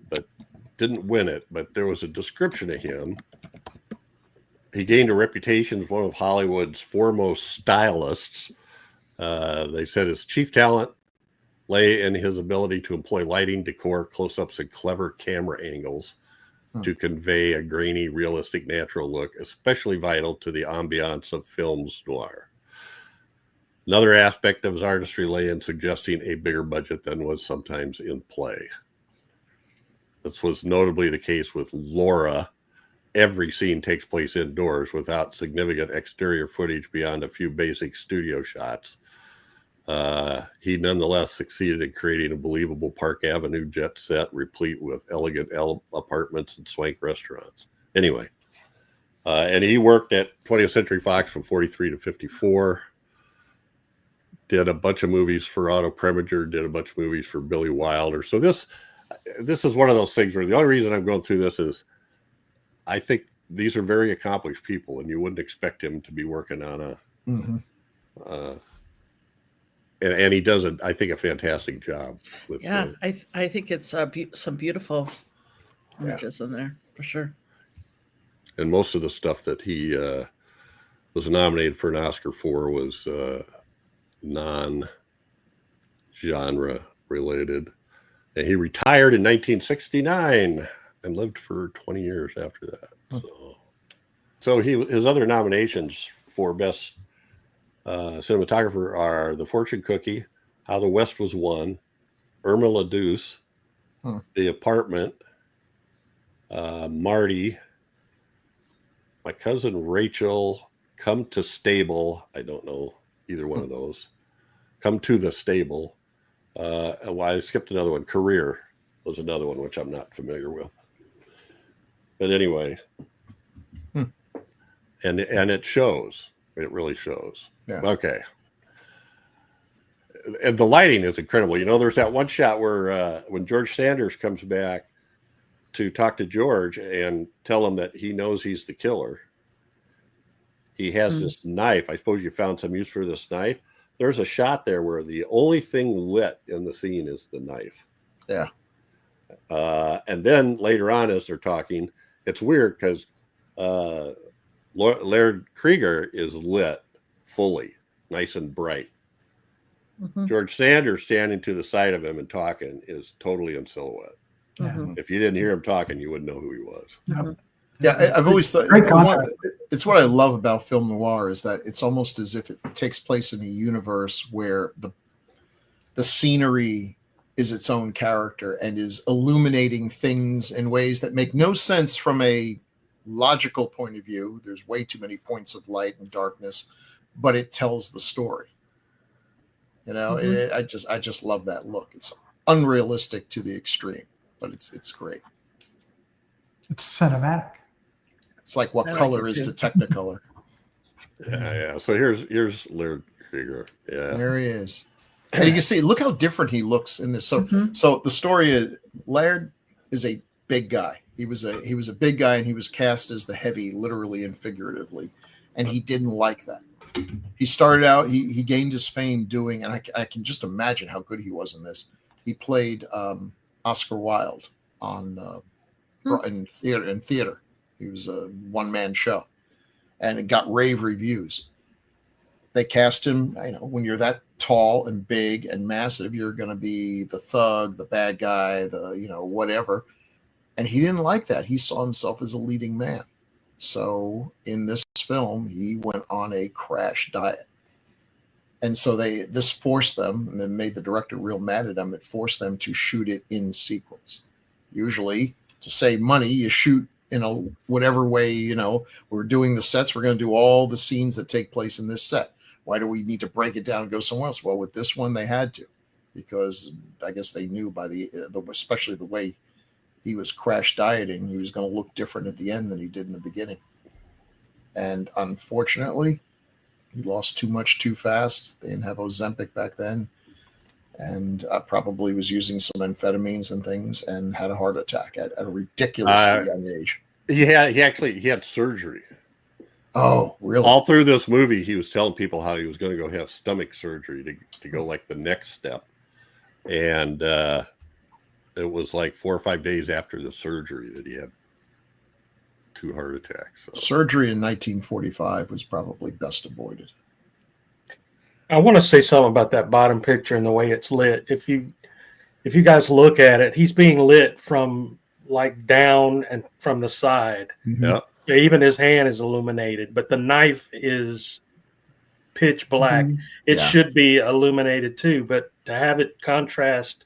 didn't win it. But there was a description of him. He gained a reputation as one of Hollywood's foremost stylists. They said his chief talent lay in his ability to employ lighting, decor, close-ups, and clever camera angles to convey a grainy, realistic, natural look, especially vital to the ambiance of films noir. Another aspect of his artistry lay in suggesting a bigger budget than was sometimes in play. This was notably the case with Laura. Every scene takes place indoors without significant exterior footage beyond a few basic studio shots. He nonetheless succeeded in creating a believable Park Avenue jet set replete with elegant apartments and swank restaurants. Anyway, and he worked at 20th Century Fox from 43 to 54. Did a bunch of movies for Otto Preminger, did a bunch of movies for Billy Wilder. So this is one of those things where the only reason I'm going through this is I think these are very accomplished people, and you wouldn't expect him to be working on and he does, I think, a fantastic job. With, I think it's some beautiful images in there, for sure. And most of the stuff that he was nominated for an Oscar for was non-genre related. And he retired in 1969 and lived for 20 years after that. So his other nominations for best cinematographer are The Fortune Cookie, How the West Was Won, Irma LaDuce, Hmm. The Apartment, Marty, My Cousin Rachel, Come to Stable. I don't know either one of those. Come to the Stable. Well, I skipped another one. Career was another one, which I'm not familiar with. But anyway, and it shows. It really shows. Yeah. Okay. And the lighting is incredible. You know, there's that one shot where when George Sanders comes back to talk to George and tell him that he knows he's the killer, he has this knife. I suppose you found some use for this knife. There's a shot there where the only thing lit in the scene is the knife. Yeah. And then later on, as they're talking, it's weird because Laird Krieger is lit fully, nice and bright. George Sanders standing to the side of him and talking is totally in silhouette. If you didn't hear him talking, you wouldn't know who he was. Yeah, I've always thought it's what I love about film noir is that it's almost as if it takes place in a universe where the scenery is its own character and is illuminating things in ways that make no sense from a logical point of view. There's way too many points of light and darkness, but it tells the story. You know, I just love that look. It's unrealistic to the extreme, but it's great. It's cinematic. It's like what color is to Technicolor. Yeah. So here's Laird Krieger. Yeah, there he is. And you can see, look how different he looks in this. So the story is Laird is a big guy. He was a big guy, and he was cast as the heavy, literally and figuratively, and he didn't like that. He started out, he gained his fame doing, and I can just imagine how good he was in this. He played Oscar Wilde on in theater. He was a one-man show, and it got rave reviews. They cast him, you know, when you're that tall and big and massive, you're going to be the thug, the bad guy, the, you know, whatever. And he didn't like that. He saw himself as a leading man. So in this film, he went on a crash diet. And so this forced them, and then made the director real mad at them. It forced them to shoot it in sequence. Usually, to save money, you shoot in a whatever way, you know, we're doing the sets, we're going to do all the scenes that take place in this set. Why do we need to break it down and go somewhere else? Well, with this one, they had to, because I guess they knew by especially the way he was crash dieting, he was going to look different at the end than he did in the beginning. And unfortunately, he lost too much too fast. They didn't have Ozempic back then. And probably was using some amphetamines and things and had a heart attack at a ridiculously young age. He had surgery. Oh, really? All through this movie, he was telling people how he was going to go have stomach surgery to go like the next step. And it was like 4 or 5 days after the surgery that he had 2 heart attacks. So. Surgery in 1945 was probably best avoided. I want to say something about that bottom picture and the way it's lit. If you guys look at it, he's being lit from like down and from the side. Yeah. Even his hand is illuminated, but the knife is pitch black. It should be illuminated too, but to have it contrast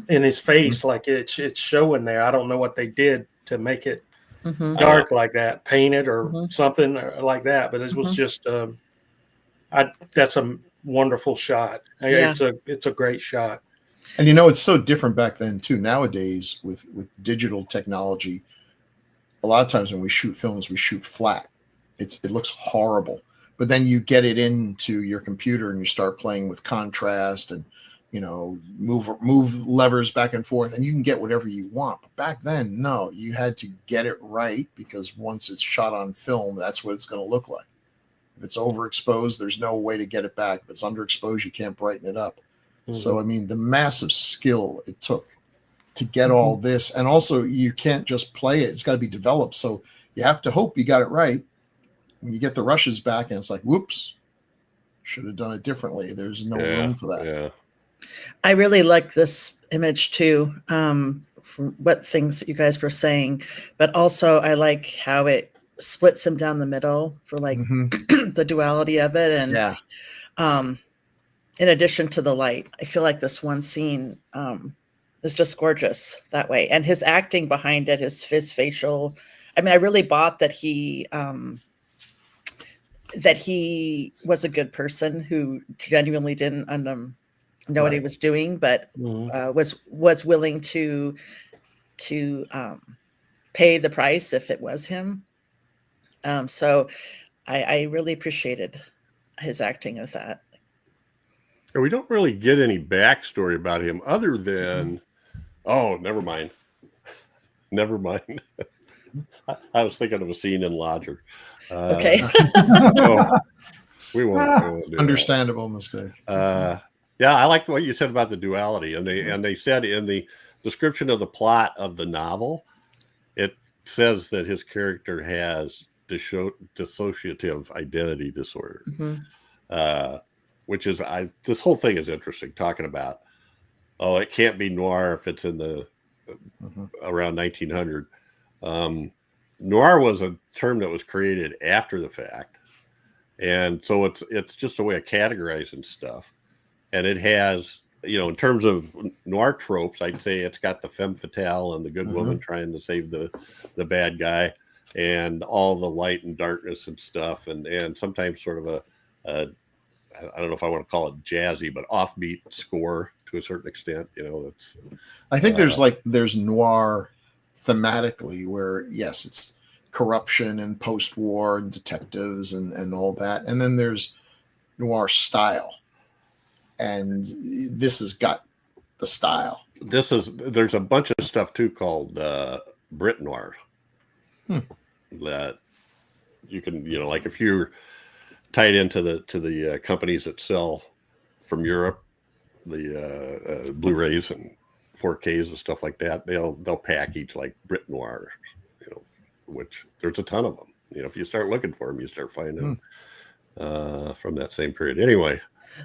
in his face, like it's showing there. I don't know what they did to make it dark like that, painted or something like that, but it was just that's a wonderful shot. Yeah. It's a great shot. And you know, it's so different back then too. Nowadays with digital technology, a lot of times when we shoot films, we shoot flat. It looks horrible. But then you get it into your computer and you start playing with contrast and, you know, move levers back and forth, and you can get whatever you want. But back then, no, you had to get it right, because once it's shot on film, that's what it's going to look like. If it's overexposed, there's no way to get it back. If it's underexposed, you can't brighten it up. So, I mean, the massive skill it took to get all this. And also, you can't just play it. It's got to be developed. So you have to hope you got it right. When you get the rushes back and it's like, whoops, should have done it differently. There's no room for that. Yeah. I really like this image too, from what things that you guys were saying, but also I like how it splits him down the middle for like the duality of it. And in addition to the light. I feel like this one scene is just gorgeous that way. And his acting behind it, his facial, I mean, I really bought that he was a good person who genuinely didn't know what he was doing, but was willing to pay the price if it was him. So I really appreciated his acting with that. And we don't really get any backstory about him other than, oh, never mind. Never mind. I was thinking of a scene in Lodger. Okay. So we won't do Understandable mistake. Yeah, I like what you said about the duality, and they said in the description of the plot of the novel, it says that his character has dissociative identity disorder, which is this whole thing is interesting. Talking about, it can't be noir if it's in the around 1900. Noir was a term that was created after the fact, and so it's just a way of categorizing stuff. And it has, in terms of noir tropes, I'd say it's got the femme fatale and the good woman trying to save the bad guy, and all the light and darkness and stuff, and sometimes sort of I don't know if I want to call it jazzy, but offbeat score to a certain extent. I think there's noir thematically where, yes, it's corruption and post-war and detectives and all that, and then there's noir style, and this has got the style. There's a bunch of stuff too called Brit noir that you can, like if you're tied into the companies that sell from Europe the Blu-rays and 4Ks and stuff like that, they'll package like Brit noir, which there's a ton of them. If you start looking for them, you start finding from that same period. Anyway,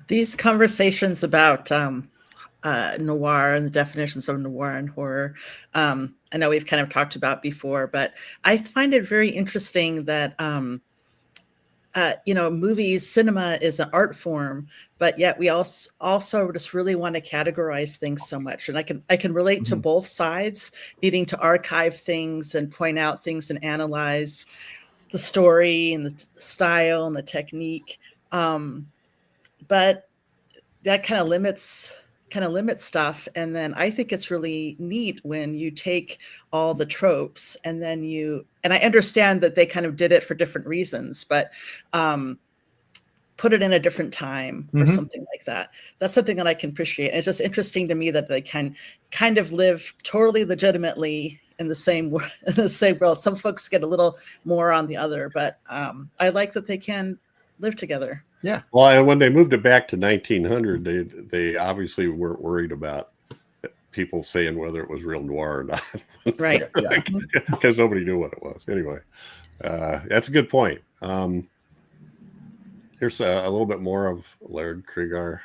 these conversations about noir and the definitions of noir and horror, I know we've kind of talked about before, but I find it very interesting that movies, cinema is an art form, but yet we also just really want to categorize things so much. And I can relate to both sides, needing to archive things and point out things and analyze the story and the style and the technique. But that kind of limits stuff. And then I think it's really neat when you take all the tropes and then and I understand that they kind of did it for different reasons, but put it in a different time or something like that. That's something that I can appreciate. And it's just interesting to me that they can kind of live totally legitimately in the same world. Some folks get a little more on the other, but I like that they can live together. Yeah. Well, and when they moved it back to 1900, they obviously weren't worried about people saying whether it was real noir or not. Right. Because nobody knew what it was. Anyway, that's a good point. Here's a little bit more of Laird Cregar.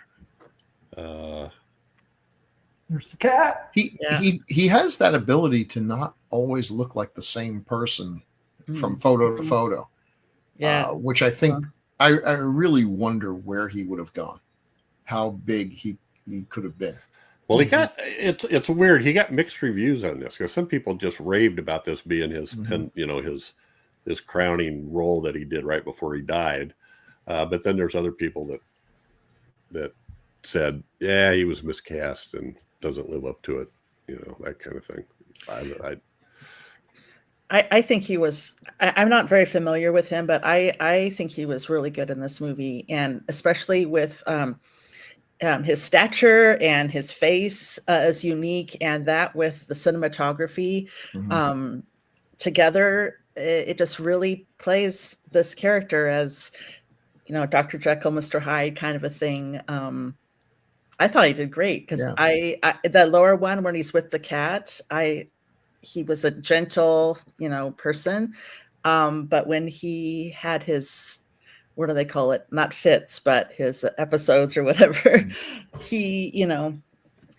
There's the cat. He has that ability to not always look like the same person from photo to photo. Yeah. Which I think I really wonder where he would have gone, how big he could have been. Well, it's weird. He got mixed reviews on this because some people just raved about this being his his crowning role that he did right before he died. But then there's other people that said, yeah, he was miscast and doesn't live up to it, that kind of thing. I think he was, I'm not very familiar with him, but I think he was really good in this movie, and especially with his stature and his face is unique, and that with the cinematography together, it just really plays this character as, Dr. Jekyll, Mr. Hyde kind of a thing. I thought he did great because the lower one when he's with the cat, he was a gentle, person. But when he had his, what do they call it? Not fits, but his episodes or whatever, he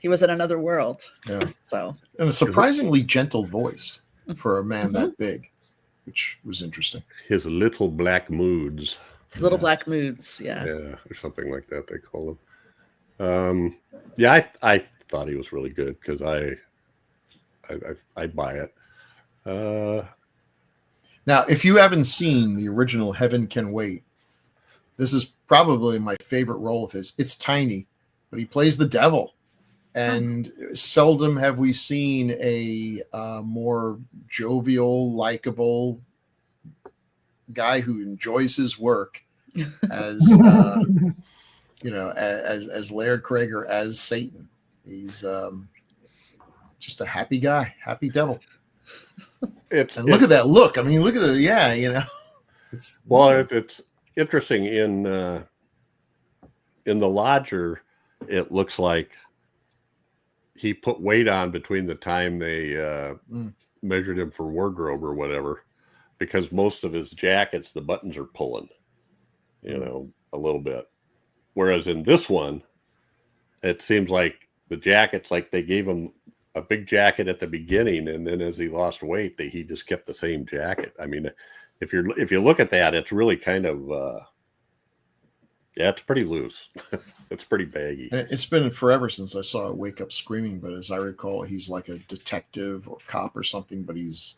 was in another world. Yeah. So, and a surprisingly gentle voice for a man that big, which was interesting. His little black moods. Little black moods. Yeah. Yeah. Or something like that. They call them. Yeah, I thought he was really good because I'd buy it. Now, if you haven't seen the original Heaven Can Wait, this is probably my favorite role of his. It's tiny, but he plays the devil. And seldom have we seen a more jovial, likable guy who enjoys his work as as Laird Craig or as Satan. He's just a happy guy, happy devil. And look at that look. I mean, look at it's interesting in the Lodger. It looks like he put weight on between the time they measured him for wardrobe or whatever, because most of his jackets, the buttons are pulling, a little bit. Whereas in this one, it seems like the jackets, like they gave him a big jacket at the beginning, and then as he lost weight, he just kept the same jacket. I mean, if you look at that, it's really kind of it's pretty loose. It's pretty baggy. It's been forever since I saw Wake Up Screaming, but as I recall, he's like a detective or cop or something, but he's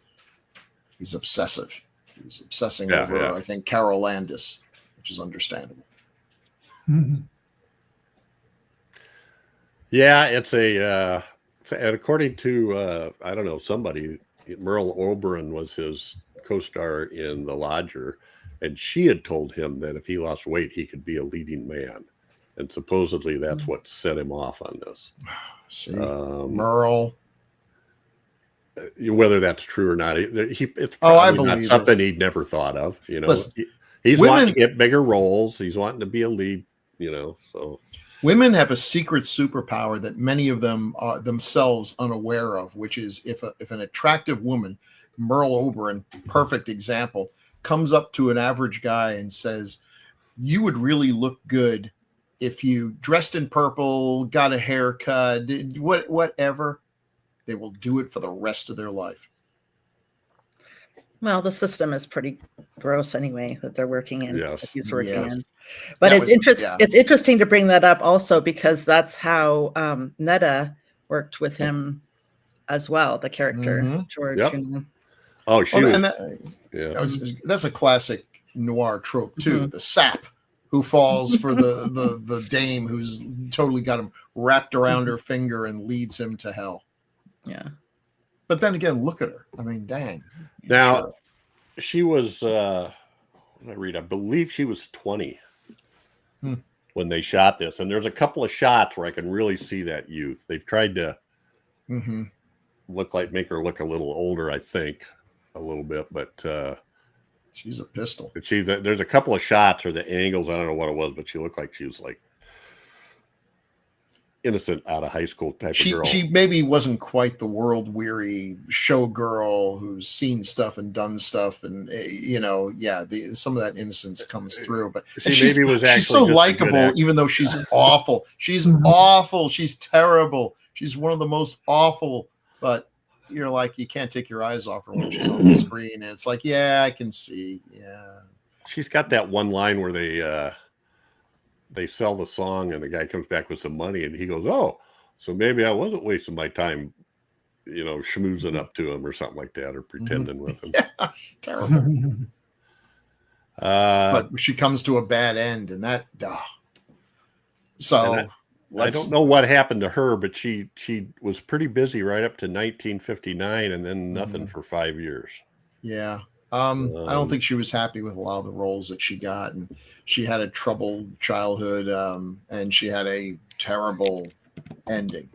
obsessive. He's obsessing over, I think, Carol Landis, which is understandable. Mhm. Yeah, and according to I don't know, somebody, Merle Oberon was his co-star in The Lodger, and she had told him that if he lost weight, he could be a leading man, and supposedly that's what set him off on this. See, Merle. Whether that's true or not, it's I probably not believe something he'd never thought of. Listen, he's wanting to get bigger roles. He's wanting to be a lead. So women have a secret superpower that many of them are themselves unaware of, which is if an attractive woman, Merle Oberon, perfect example, comes up to an average guy and says, "You would really look good if you dressed in purple, got a haircut, did whatever," they will do it for the rest of their life. Well, the system is pretty gross anyway that they're working in. Yes. That he's working Yes. in. But That it's was- interesting. yeah. It's interesting to bring that up also because that's how Netta worked with him as well. The character Mhm. George. Yep. You know. Oh, she Well, was. and that, that's a classic noir trope too. Mhm. The sap who falls for the dame who's totally got him wrapped around her finger and leads him to hell. Yeah. But then again, look at her. I mean, dang. Now, Sure. she was. What did I read? I believe she was 20 when they shot this, and there's a couple of shots where I can really see that youth. They've tried to Mhm. make her look a little older, I think, a little bit, but She's a pistol. there's a couple of shots or the angles, I don't know what it was, but she looked like she was like innocent out of high school type of girl. She maybe wasn't quite the world weary showgirl who's seen stuff and done stuff, and some of that innocence comes through. But she's so just likable, even though she's awful. She's awful. She's terrible. She's one of the most awful. But you're like, you can't take your eyes off her when she's on the screen, and it's like, yeah, I can see. Yeah, she's got that one line where they sell the song and the guy comes back with some money and he goes, "Oh, so maybe I wasn't wasting my time, schmoozing up to him or something like that, or pretending with him." Yeah, she's terrible. But she comes to a bad end, and that. So I don't know what happened to her, but she was pretty busy right up to 1959, and then nothing for 5 years. Yeah. I don't think she was happy with a lot of the roles that she got, and she had a troubled childhood, and she had a terrible ending.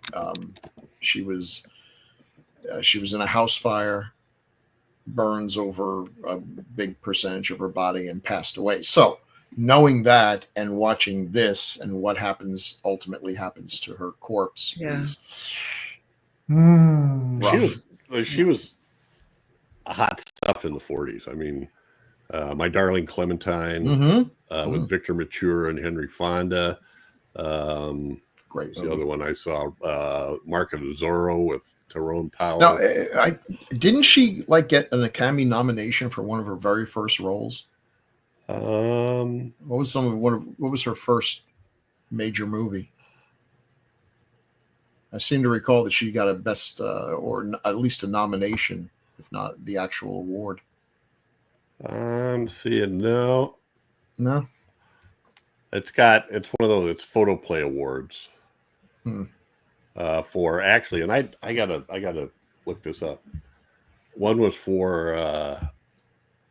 She was in a house fire, burns over a big percentage of her body, and passed away. So knowing that and watching this and what ultimately happens to her corpse, is rough. She was hot stuff in the 40s. I mean, My Darling Clementine with Victor Mature and Henry Fonda. Great. The other one I saw, Mark of Zorro with Tyrone Powell. Now, didn't she get an Academy nomination for one of her very first roles? What was her first major movie? I seem to recall that she got a best or at least a nomination, if not the actual award. I'm seeing no. No. It's one of those. It's Photoplay Awards. For actually, and I gotta look this up. One was for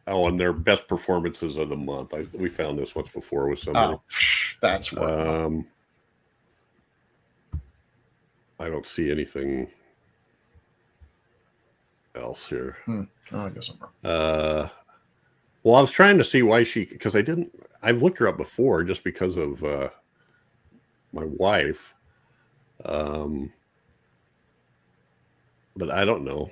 and their best performances of the month. We found this once before with somebody. Oh, that's worth it. I don't see anything else here. Oh, I guess I'm wrong. Well, I was trying to see why because I've looked her up before just because of my wife. But I don't know.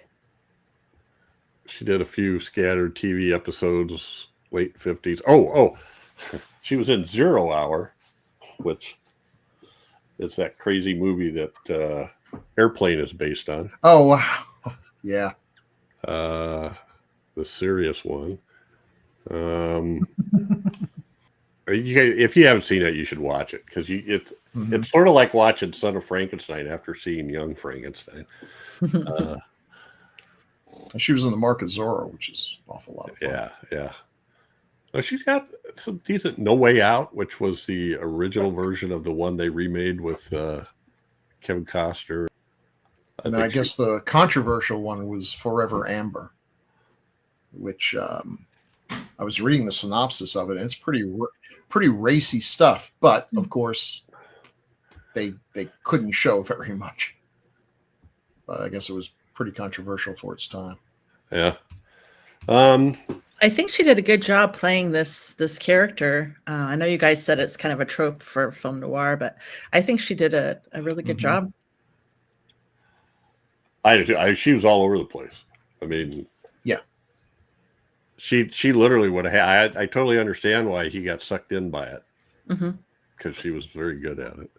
She did a few scattered TV episodes, late 50s. Oh, she was in 0 Hour, which is that crazy movie that Airplane is based on. Oh, wow. Yeah. The serious one. If you haven't seen it, you should watch it because it's sort of like watching Son of Frankenstein after seeing Young Frankenstein. She was in The Mark of Zorro, which is an awful lot of fun. Yeah. Well, she's got some decent No Way Out, which was the original version of the one they remade with Kevin Costner. And then I guess the controversial one was Forever Amber, which I was reading the synopsis of it, and it's pretty racy stuff. But of course, they couldn't show very much. But I guess it was pretty controversial for its time. Yeah. I think she did a good job playing this character. I know you guys said it's kind of a trope for film noir, but I think she did a really good job. She was all over the place. I mean, yeah. She literally would have. I totally understand why he got sucked in by it because she was very good at it.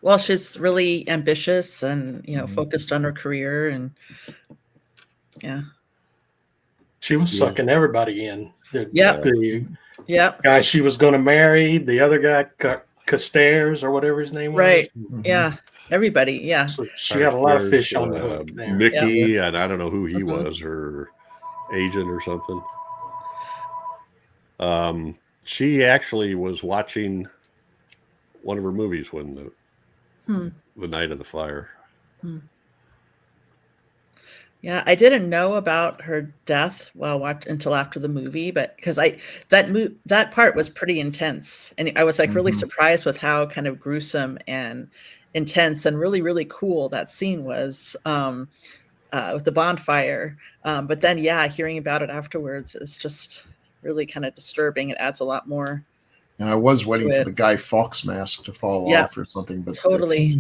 Well, she's really ambitious and focused on her career, and yeah, she was sucking everybody in. The guy she was going to marry, the other guy, Castairs or whatever his name was. Right. Yeah. Everybody. Yeah. So she had a lot of fish on the hook there. Mickey, and I don't know who he was, her agent or something. She actually was watching one of her movies when the night of the fire. Yeah, I didn't know about her death until after the movie, but because that part was pretty intense, and I was like really surprised with how kind of gruesome and intense and really, really cool that scene was with the bonfire. But then, hearing about it afterwards is just really kind of disturbing. It adds a lot more. And I was waiting for the Guy Fawkes mask to fall off or something, but totally.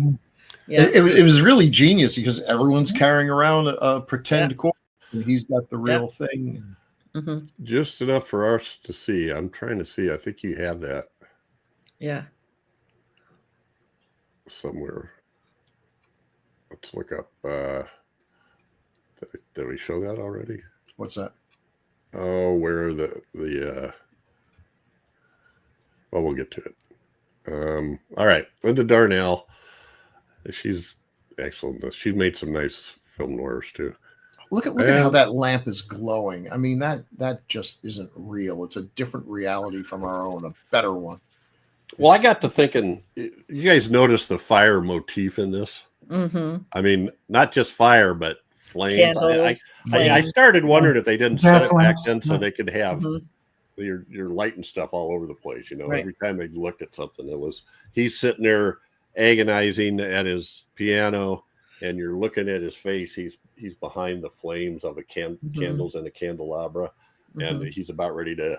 It was really genius because everyone's carrying around a pretend corpse, and he's got the real thing. Just enough for us to see. I'm trying to see. I think you have that. Yeah. Somewhere. Let's look up. Did we show that already? What's that? Oh, where the well, we'll get to it. All right, Linda Darnell. She's excellent. She's made some nice film noirs too. Look at how that lamp is glowing. I mean, that just isn't real. It's a different reality from our own, a better one. Well, I got to thinking, you guys notice the fire motif in this? I mean, not just fire, but flames. Candles, I started wondering if they didn't set it back then so they could have your light and stuff all over the place. Every time they looked at something, he's sitting there agonizing at his piano, and you're looking at his face. He's behind the flames of candles in a candelabra, and he's about ready to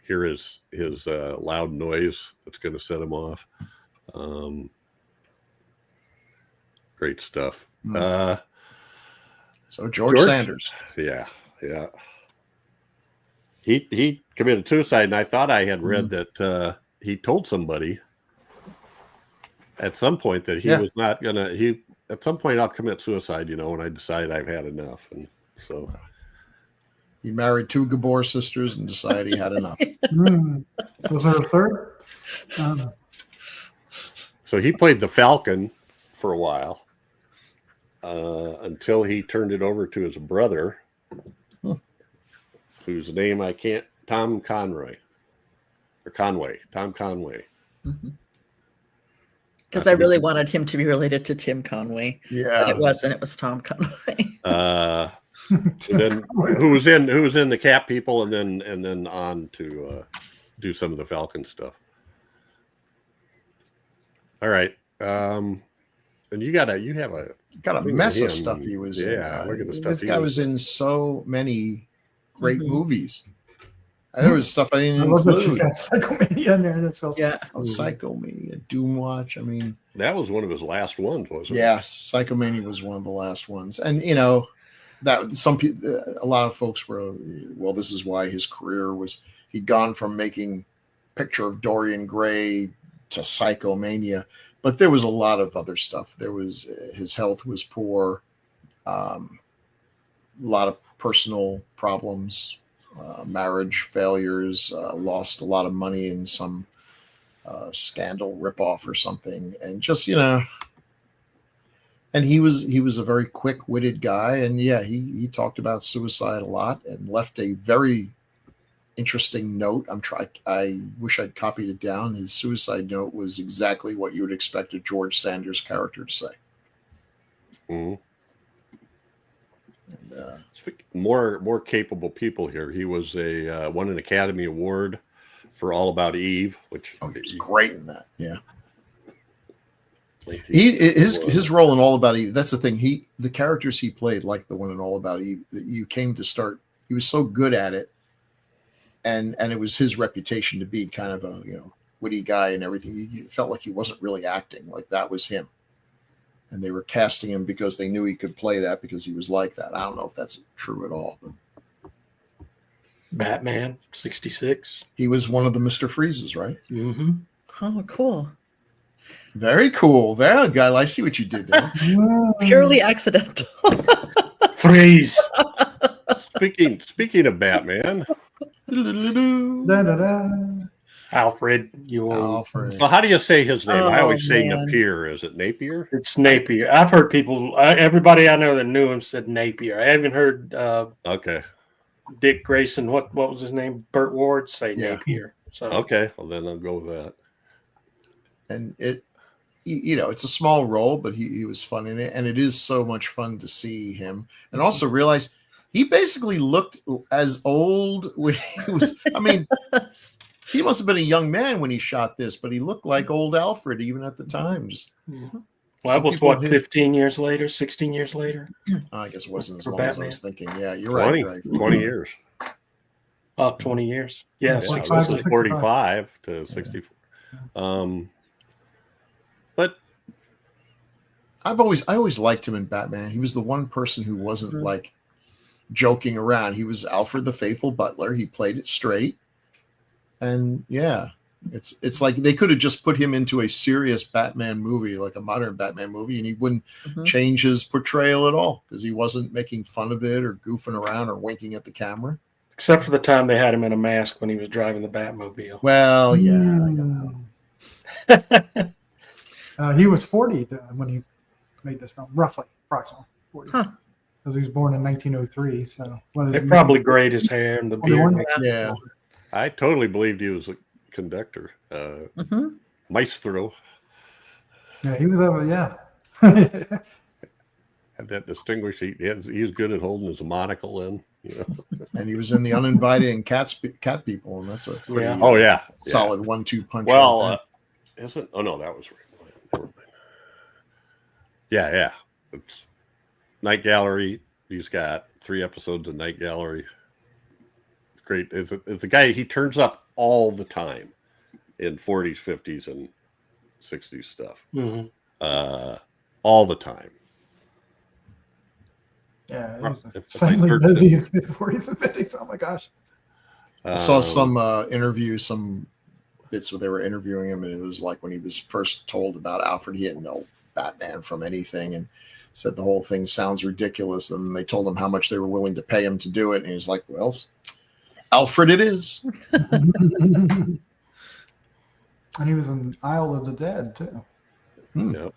hear his loud noise that's going to set him off. Great stuff. So George Sanders. Yeah. He committed suicide, and I thought I had read that he told somebody at some point that he was not going to, at some point I'll commit suicide, when I decide I've had enough. And so he married 2 Gabor sisters and decided he had enough. Was there a third? So he played the Falcon for a while until he turned it over to his brother, whose name I can't. Tom Conway. Because I really wanted him to be related to Tim Conway. Yeah, But it wasn't. It was Tom Conway. Then who was in the Cat People, and then on to do some of the Falcon stuff. All right, and you have a mess of stuff he was in. Yeah, look at the stuff. This guy was in so many great movies. There was stuff I didn't love that you include. got Psychomania in there. That's Yeah. Psychomania, Doomwatch. I mean, that was one of his last ones, wasn't it? Yes, Psychomania was one of the last ones, and that some people, a lot of folks were, well, this is why his career was. He'd gone from making Picture of Dorian Gray to Psychomania, but there was a lot of other stuff. There was his health was poor, a lot of personal problems. Marriage failures, lost a lot of money in some scandal ripoff or something, and just and he was a very quick-witted guy, and he talked about suicide a lot and left a very interesting note. I wish I'd copied it down. His suicide note was exactly what you would expect a George Sanders character to say. Mm-hmm. More capable people here. He was won an Academy Award for All About Eve, which he was great in that. Yeah, his role in All About Eve. That's the thing. The characters he played, like the one in All About Eve, that you came to start. He was so good at it, and it was his reputation to be kind of a witty guy and everything. You felt like he wasn't really acting. Like that was him. And they were casting him because they knew he could play that because he was like that. I don't know if that's true at all. But Batman, 66. He was one of the Mr. Freezes, right? Mm-hmm. Oh, cool. Very cool. There, guy. I see what you did there. Purely accidental. Freeze. Speaking of Batman. Alfred. Alfred. So how do you say his name? I always say Napier. Is it Napier? It's Napier. I've heard people, everybody I know that knew him said Napier. I haven't heard okay. Dick Grayson, what was his name? Burt Ward say Napier. So okay, well then I'll go with that. And it's a small role, but he was fun in it, and it is so much fun to see him, and also realize he basically looked as old when he was. I mean. He must have been a young man when he shot this, but he looked like old Alfred even at the time. Well, that was 15 years later, 16 years later? I guess it wasn't as long Batman. as I was thinking. Yeah, you're 20, right. 20 years. 20 years. Yeah, this is 45 to 64. But I always liked him in Batman. He was the one person who wasn't like joking around. He was Alfred the faithful butler. He played it straight. And it's like they could have just put him into a serious Batman movie, like a modern Batman movie, and he wouldn't change his portrayal at all because he wasn't making fun of it or goofing around or winking at the camera. Except for the time they had him in a mask when he was driving the Batmobile. Well, yeah. He was 40 when he made this film, approximately 40. Because he was born in 1903. So they probably grayed his hair and the beard. Yeah. I totally believed he was a conductor, maestro. Yeah, he was had that distinguished. He was good at holding his monocle in, And he was in The Uninvited and Cat People, and that's a pretty solid 1-2 punch. Well, isn't? Oh no, that was right. Yeah. It's Night Gallery. He's got 3 episodes of Night Gallery. Great. It's a guy, he turns up all the time in 40s, 50s, and 60s stuff. All the time. Yeah, suddenly busy in the 40s and 50s. Oh my gosh. I saw some some bits where they were interviewing him, and it was like when he was first told about Alfred, he didn't know Batman from anything, and said the whole thing sounds ridiculous. And they told him how much they were willing to pay him to do it, and he's like, well, Alfred it is. And he was in Isle of the Dead too. Yep.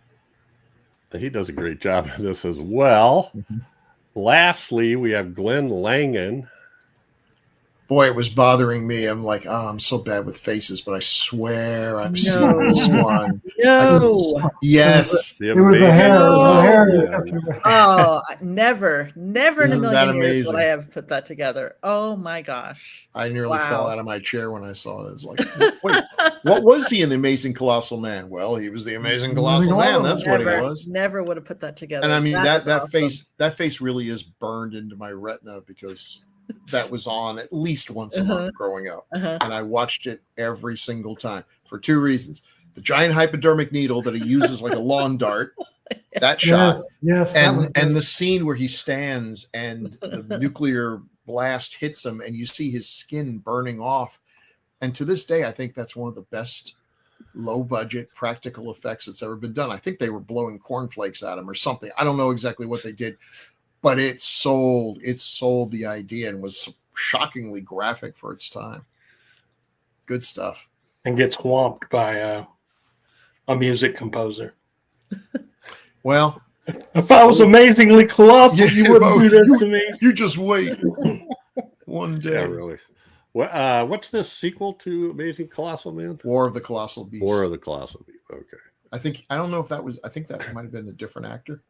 He does a great job in this as well. Lastly, we have Glenn Langan. Boy, it was bothering me. I'm like, oh, I'm so bad with faces, but I swear I've seen this one. No. Yes. The It was the amazing- hair. No. The hair just kept you- Oh, never in a Isn't that million years would amazing? I have put that together. Oh my gosh. I nearly Wow. fell out of my chair when I saw it. It's like, wait, what was he in The Amazing Colossal Man? Well, he was the Amazing Colossal Man. That's what he was. Never would have put that together. And I mean was that awesome. face really is burned into my retina because that was on at least once a month growing up. And I watched it every single time for two reasons. The giant hypodermic needle that he uses like a lawn dart, that shot. Yes. that was And good. the scene where he stands and the nuclear blast hits him and you see his skin burning off. And to this day, I think that's one of the best low budget practical effects that's ever been done. I think they were blowing cornflakes at him or something. I don't know exactly what they did, but it sold the idea and was shockingly graphic for its time. Good stuff. And gets whomped by a music composer. Well, If I was amazingly colossal, Yeah, you wouldn't do that to me. you just wait one day. Yeah, really. What's this sequel to Amazing Colossal Man? War of the Colossal Beast. War of the Colossal Beast. Okay. I don't know if that was, I think that might have been a different actor.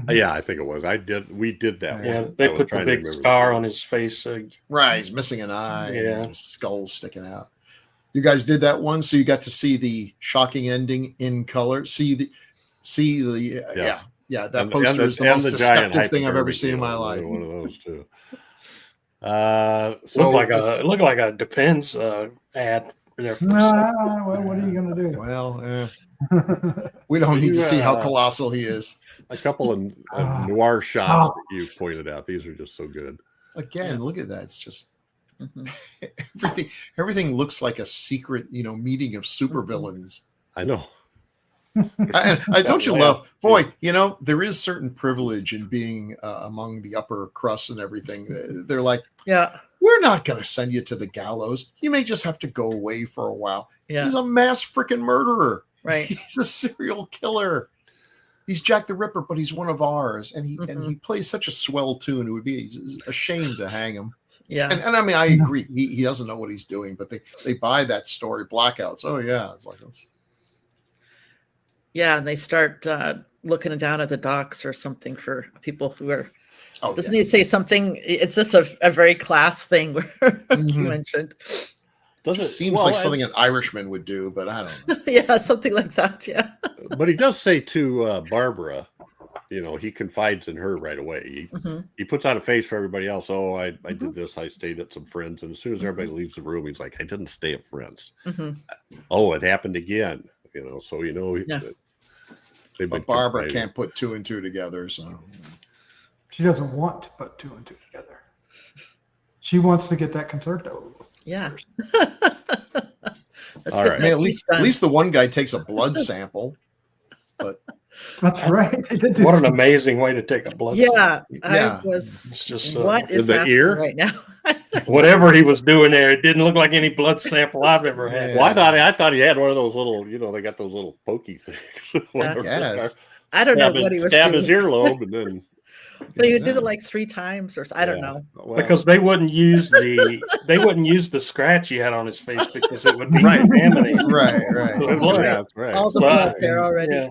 Yeah, I think it was. We did that Yeah, one. they I was put the trying to big remember scar that. on his face. Right. He's missing an eye. Yeah. And his skull sticking out. You guys did that one. So you got to see the shocking ending in color. See the, Yes. yeah. That And- poster and the- is the and most the giant deceptive thing I've ever hypodermic seen in my needle, life. One of those too. It looked like a Depends ad. There for a second. Well, what are you going to do? Well, we don't need You, to see how colossal he is. a couple of noir shots that you pointed out. These are just so good. Again, look at that. It's just everything looks like a secret, meeting of supervillains. I know. I don't you love, boy, there is certain privilege in being among the upper crust and everything. They're like, Yeah. we're not going to send you to the gallows. You may just have to go away for a while. Yeah. He's a mass freaking murderer. Right. He's a serial killer. He's Jack the Ripper, but he's one of ours. And he plays such a swell tune. It would be a shame to hang him. Yeah. And I mean, I agree. He doesn't know what he's doing, but they buy that story, blackouts. Oh yeah. It's like, Yeah, and they start looking down at the docks or something for people who are. Doesn't he say something? It's just a very class thing where you mentioned. Does it seems like something an Irishman would do, but I don't know. Yeah, something like that. Yeah. But he does say to Barbara, he confides in her right away. He puts on a face for everybody else. Oh, I did this. I stayed at some friends. And as soon as everybody leaves the room, he's like, I didn't stay at friends. Oh, it happened again. So But Barbara can't put two and two together. So She doesn't want to put two and two together. She wants to get that concerto. Yeah. All right. I mean, at least the one guy takes a blood sample. But That's right. They did do What an some- amazing way to take a blood Yeah. Yeah. I was. It's just, What is in the happening ear? right now? Whatever he was doing there, it didn't look like any blood sample I've ever had. Well, I thought he had one of those little, they got those little pokey things. Whatever they Yes. are. I don't know what he was Stab doing. his earlobe and then But he did it like 3 times or I don't know. Well, Because they wouldn't use the scratch he had on his face because it would be Right. contaminated. right. with blood. yeah, that's right. All the But- blood there already. Yeah.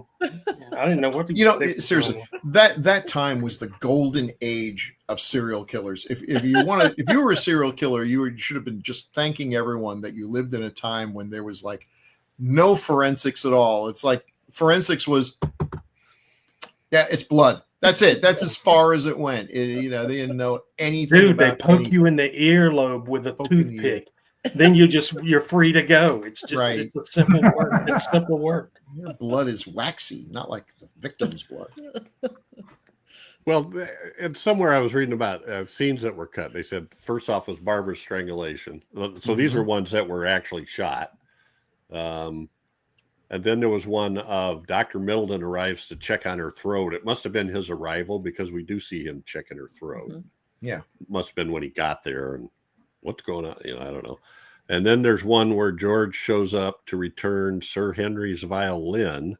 I didn't know what to Seriously, that time was the golden age of serial killers. If you were a serial killer, you should have been just thanking everyone that you lived in a time when there was like no forensics at all. It's like forensics was, it's blood. That's it. That's as far as it went. They didn't know anything. Dude, they about poke anything. you in the earlobe with a Poke in the ear. toothpick. Then you're free to go. It's just Right. it's a simple work. It's simple work. Your blood is waxy, not like the victim's blood. Well, and somewhere I was reading about scenes that were cut. They said first off was Barbara's strangulation. So these are ones that were actually shot. And then there was one of Dr. Middleton arrives to check on her throat. It must have been his arrival because we do see him checking her throat. Yeah. It must have been when he got there and what's going on. I don't know. And then there's one where George shows up to return Sir Henry's violin.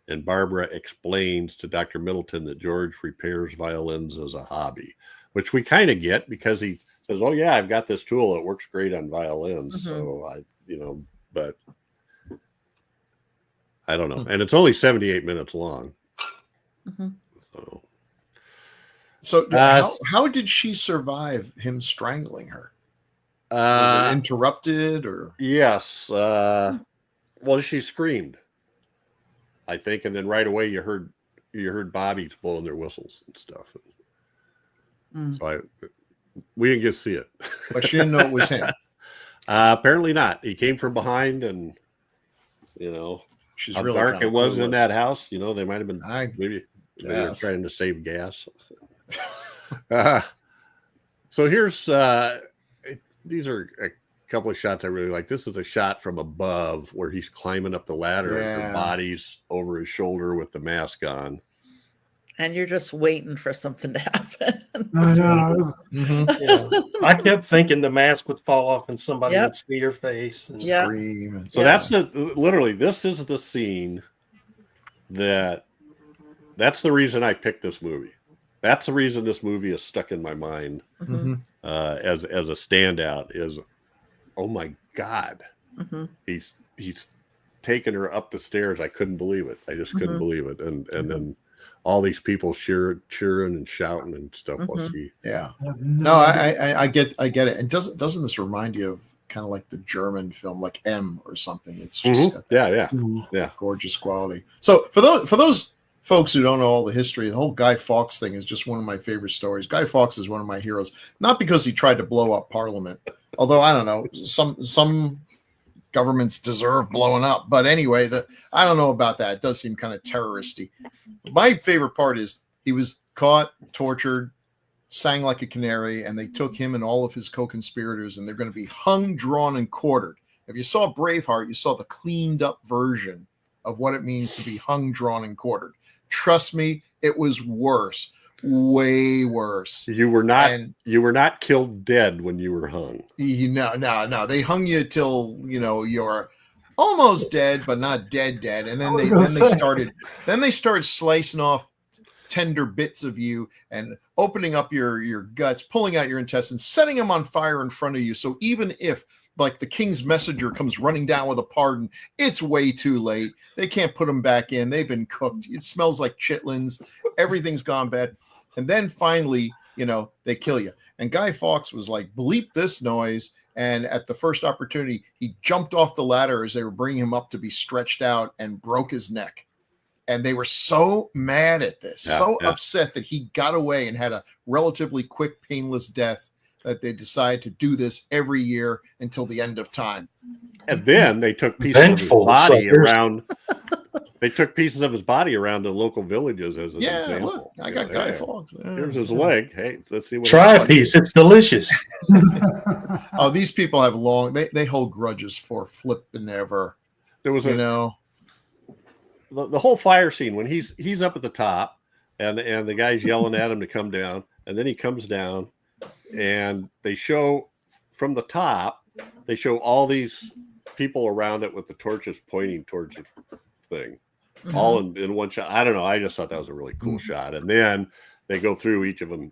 and Barbara explains to Dr. Middleton that George repairs violins as a hobby, which we kind of get because he says, "Oh yeah, I've got this tool that works great on violins." So but I don't know, and it's only 78 minutes long. So how did she survive him strangling her? Was it interrupted or? Yes. Well, she screamed, I think, and then right away you heard Bobby's blowing their whistles and stuff. So we didn't get to see it, but she didn't know it was him. Apparently not. He came from behind, and she's how really dark it was in that house. They might have been maybe they were trying to save gas. So here's these are a couple of shots I really like. This is a shot from above where he's climbing up the ladder and her body's over his shoulder with the mask on. And you're just waiting for something to happen. I know. I kept thinking the mask would fall off and somebody would see her face and scream. So that's literally this is the scene that's the reason I picked this movie. That's the reason this movie is stuck in my mind as a standout. Is oh my God, he's taking her up the stairs. I couldn't believe it. I just couldn't believe it. And then all these people cheering and shouting and stuff. While she, no, I get it. And doesn't this remind you of kind of like the German film, like M or something? It's just gorgeous quality. So for those folks who don't know all the history, the whole Guy Fawkes thing is just one of my favorite stories. Guy Fawkes is one of my heroes, not because he tried to blow up Parliament, although I don't know, some governments deserve blowing up. But anyway, I don't know about that. It does seem kind of terroristy. My favorite part is he was caught, tortured, sang like a canary, and they took him and all of his co-conspirators, and they're going to be hung, drawn, and quartered. If you saw Braveheart, you saw the cleaned up version of what it means to be hung, drawn, and quartered. Trust me, it was worse, way worse. You were not killed dead when you were hung. No. They hung you till you're almost dead, but not dead. And then they started slicing off tender bits of you and opening up your guts, pulling out your intestines, setting them on fire in front of you. So even if like the king's messenger comes running down with a pardon, it's way too late. They can't put them back in. They've been cooked. It smells like chitlins. Everything's gone bad. And then finally, they kill you. And Guy Fawkes was like, bleep this noise. And at the first opportunity, he jumped off the ladder as they were bringing him up to be stretched out and broke his neck. And they were so mad at this, upset that he got away and had a relatively quick, painless death, that they decided to do this every year until the end of time. And then they took pieces of his body around. They took pieces of his body around the local villages as an example. Look, I got Guy Fawkes. Here's his leg. Hey, let's see what. Try a piece. It's delicious. Oh, these people have they hold grudges for flipping ever. There was the whole fire scene when he's up at the top and the guy's yelling at him to come down, and then he comes down. And they show from the top, they show all these people around it with the torches pointing towards the thing, all in one shot. I don't know. I just thought that was a really cool shot. And then they go through each of them,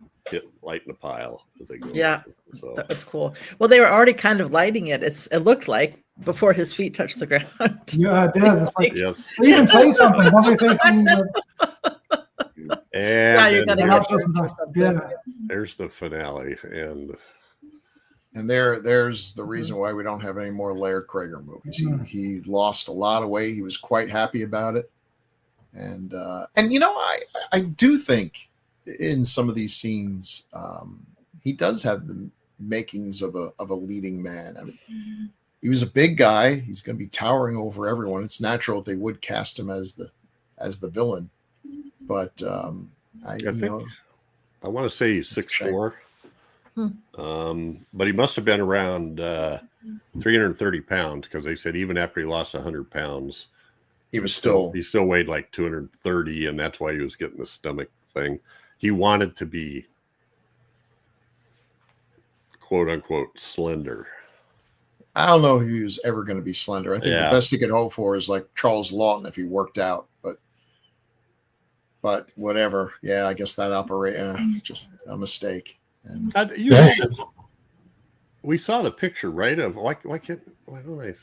lighting a pile as they go. Yeah, so that was cool. Well, they were already kind of lighting it. It looked like before his feet touched the ground. Yeah, it did. It's like, yes. They even say something. Don't they say something? And yeah, there's the finale, and there's the reason why we don't have any more Laird Krieger movies. He lost a lot of weight. He was quite happy about it, and I do think in some of these scenes he does have the makings of a leading man. I mean, he was a big guy. He's going to be towering over everyone. It's natural that they would cast him as the villain. But I want to say he's 6'4", but he must have been around 330 pounds, because they said even after he lost 100 pounds, he still weighed like 230, and that's why he was getting the stomach thing. He wanted to be quote unquote slender. I don't know if he was ever going to be slender. I think the best he could hope for is like Charles Lawton if he worked out, but. but whatever. Yeah, I guess that just a mistake. And we saw the picture, right? Of why don't I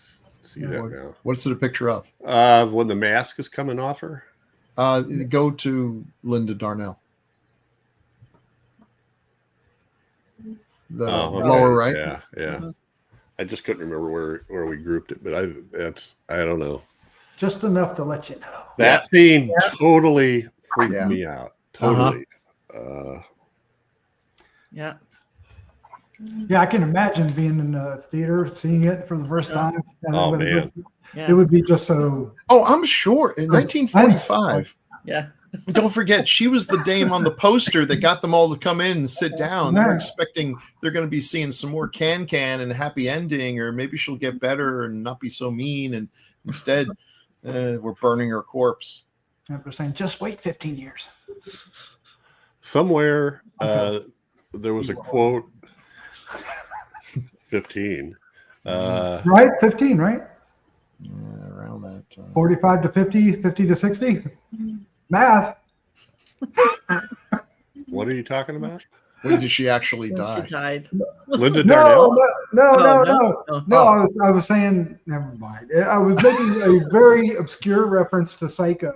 see that now? What's it a picture of? When the mask is coming off her. Go to Linda Darnell. The lower right. Yeah. Mm-hmm. I just couldn't remember where we grouped it, but I don't know. Just enough to let you know. That scene totally freaked me out. Totally. Yeah. Yeah, I can imagine being in a theater, seeing it for the first time. Oh man, it would be just so. Oh, I'm sure in 1945. Yeah. Don't forget, she was the dame on the poster that got them all to come in and sit down. They're expecting they're going to be seeing some more can and a happy ending, or maybe she'll get better and not be so mean. And instead, we're burning her corpse. I'm saying, just wait 15 years. Somewhere there was a quote. 15. Right? 15, right? Yeah, around that time. 45 to 50, 50 to 60. Math. What are you talking about? When did she actually die? She died. Linda Darnell? No. I was saying, never mind. I was making a very obscure reference to Psycho.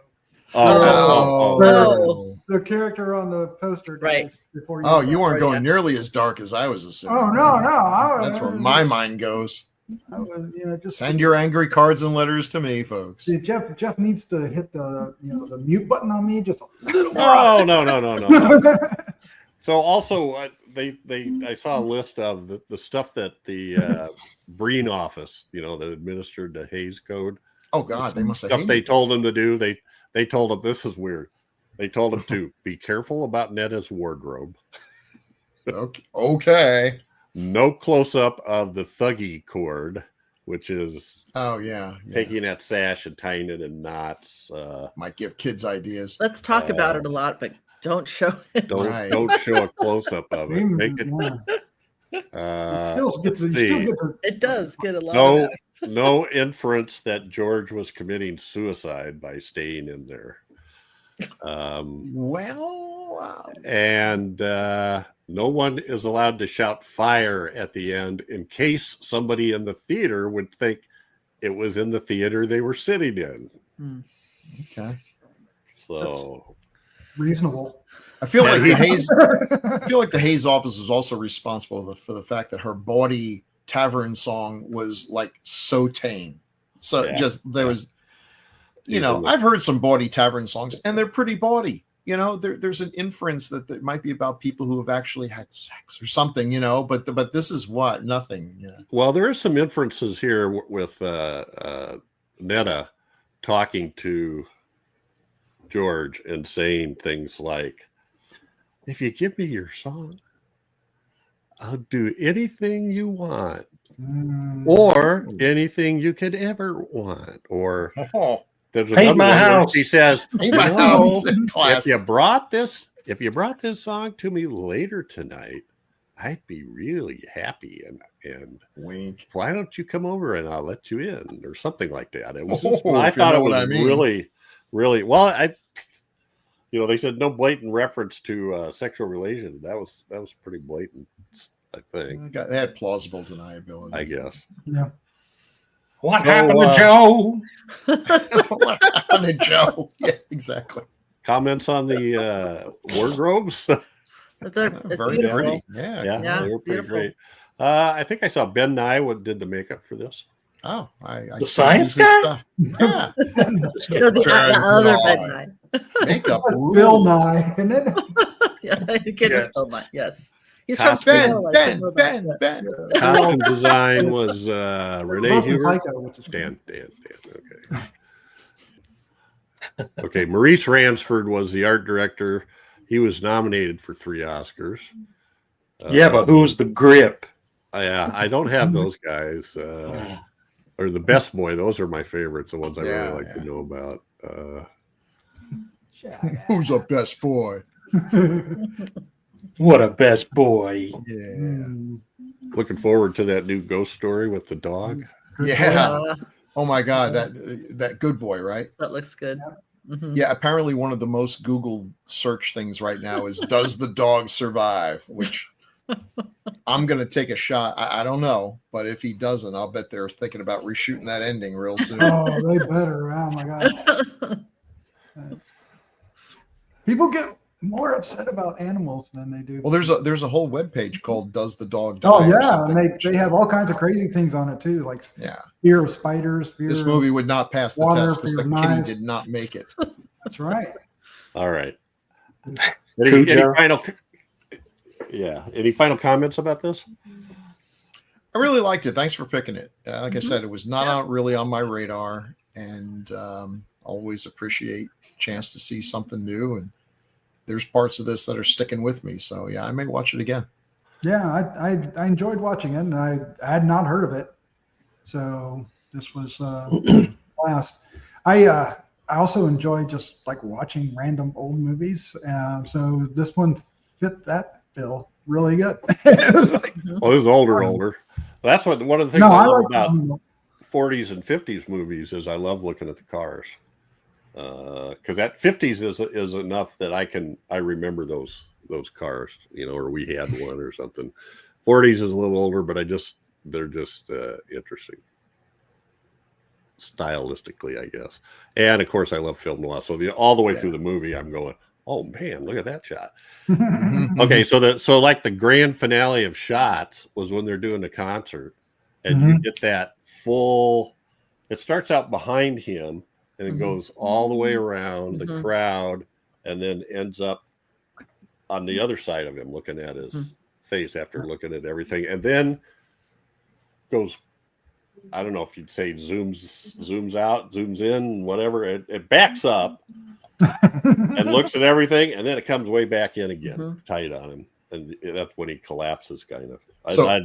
The character on the poster, right? Before you weren't going nearly as dark as I was assuming. Oh no! That's where my mind goes. I was, just send your angry cards and letters to me, folks. See, Jeff needs to hit the the mute button on me just a little more. Oh no. So also, I saw a list of the stuff that the Breen office, that administered the Hays Code. Oh God, they must have stuff they told them to do. They told them, this is weird. They told him to be careful about Netta's wardrobe. Okay. No close-up of the thuggy cord, which is taking that sash and tying it in knots. Might give kids ideas. Let's talk about it a lot, but don't show it. Don't show a close-up of it. Make it. It does get a lot. No inference that George was committing suicide by staying in there. And no one is allowed to shout fire at the end in case somebody in the theater would think it was in the theater they were sitting in. Okay. So reasonable. I feel like the Hays office is also responsible for the fact that her bawdy tavern song was like so tame. So there was, I've heard some bawdy tavern songs and they're pretty bawdy. There's an inference that it might be about people who have actually had sex or something, but this is nothing. Well, there are some inferences here with Netta talking to George and saying things like, if you give me your song, I'll do anything you want or anything you could ever want. Or there's another one where she says, if you brought this song to me later tonight, I'd be really happy and wink. Why don't you come over and I'll let you in, or something like that. It was I thought it was really well. They said no blatant reference to sexual relations. That was pretty blatant, I think. They had plausible deniability, I guess. Yeah. What happened to Joe? What happened to Joe? Yeah, exactly. Comments on the wardrobes? They're very pretty. Yeah, they were pretty great. I think I saw Ben Nye did the makeup for this. Oh, I the science guy? Stuff. Yeah. the other Ben Nye. Makeup Bill Nye, isn't it? The kid is Bill Nye, yes. He's Ben. Ben. Costume design was Renee Hubert. Dan. Okay. Okay. Maurice Ransford was the art director. He was nominated for 3 Oscars. But who's the grip? Yeah, I don't have those guys. Or the Best Boy. Those are my favorites. The ones I really like to know about. Who's a best boy? What a best boy. Yeah. Looking forward to that new ghost story with the dog. Yeah. Oh my God, that good boy, right? That looks good. Yeah, apparently one of the most Google search things right now is "Does the dog survive?" Which I'm going to take a shot. I don't know, but if he doesn't, I'll bet they're thinking about reshooting that ending real soon. Oh, they better. Oh my god. People get more upset about animals than they do. Well, there's a whole webpage called "Does the Dog Die?" Oh or yeah, something. and they have all kinds of crazy things on it too, like fear of spiders. Fear This movie would not pass the water, test because the fear of kitty knives. did not make it. That's right. All right. Cujo. Any final comments about this? I really liked it. Thanks for picking it. Like I said, it was not really on my radar, and always appreciate a chance to see something new. And there's parts of this that are sticking with me. So yeah, I may watch it again. Yeah, I enjoyed watching it, and I had not heard of it, so this was blast. I also enjoy just like watching random old movies, so this one fit that bill really good. It was like, Well, this is older. That's one of the things I love about 40s and 50s movies is I love looking at the cars. Because that 50s is enough that I remember those cars, or we had one or something. 40s is a little older, but they're just interesting stylistically, I guess. And of course, I love film noir. So all the way through the movie, I'm going, oh man, look at that shot. Okay, so like the grand finale of shots was when they're doing the concert, and you get that full. It starts out behind him, and it goes all the way around the crowd, and then ends up on the other side of him, looking at his face after looking at everything, and then goes. I don't know if you'd say zooms out, zooms in, whatever. It backs up and looks at everything, and then it comes way back in again, tight on him, and that's when he collapses, kind of. So I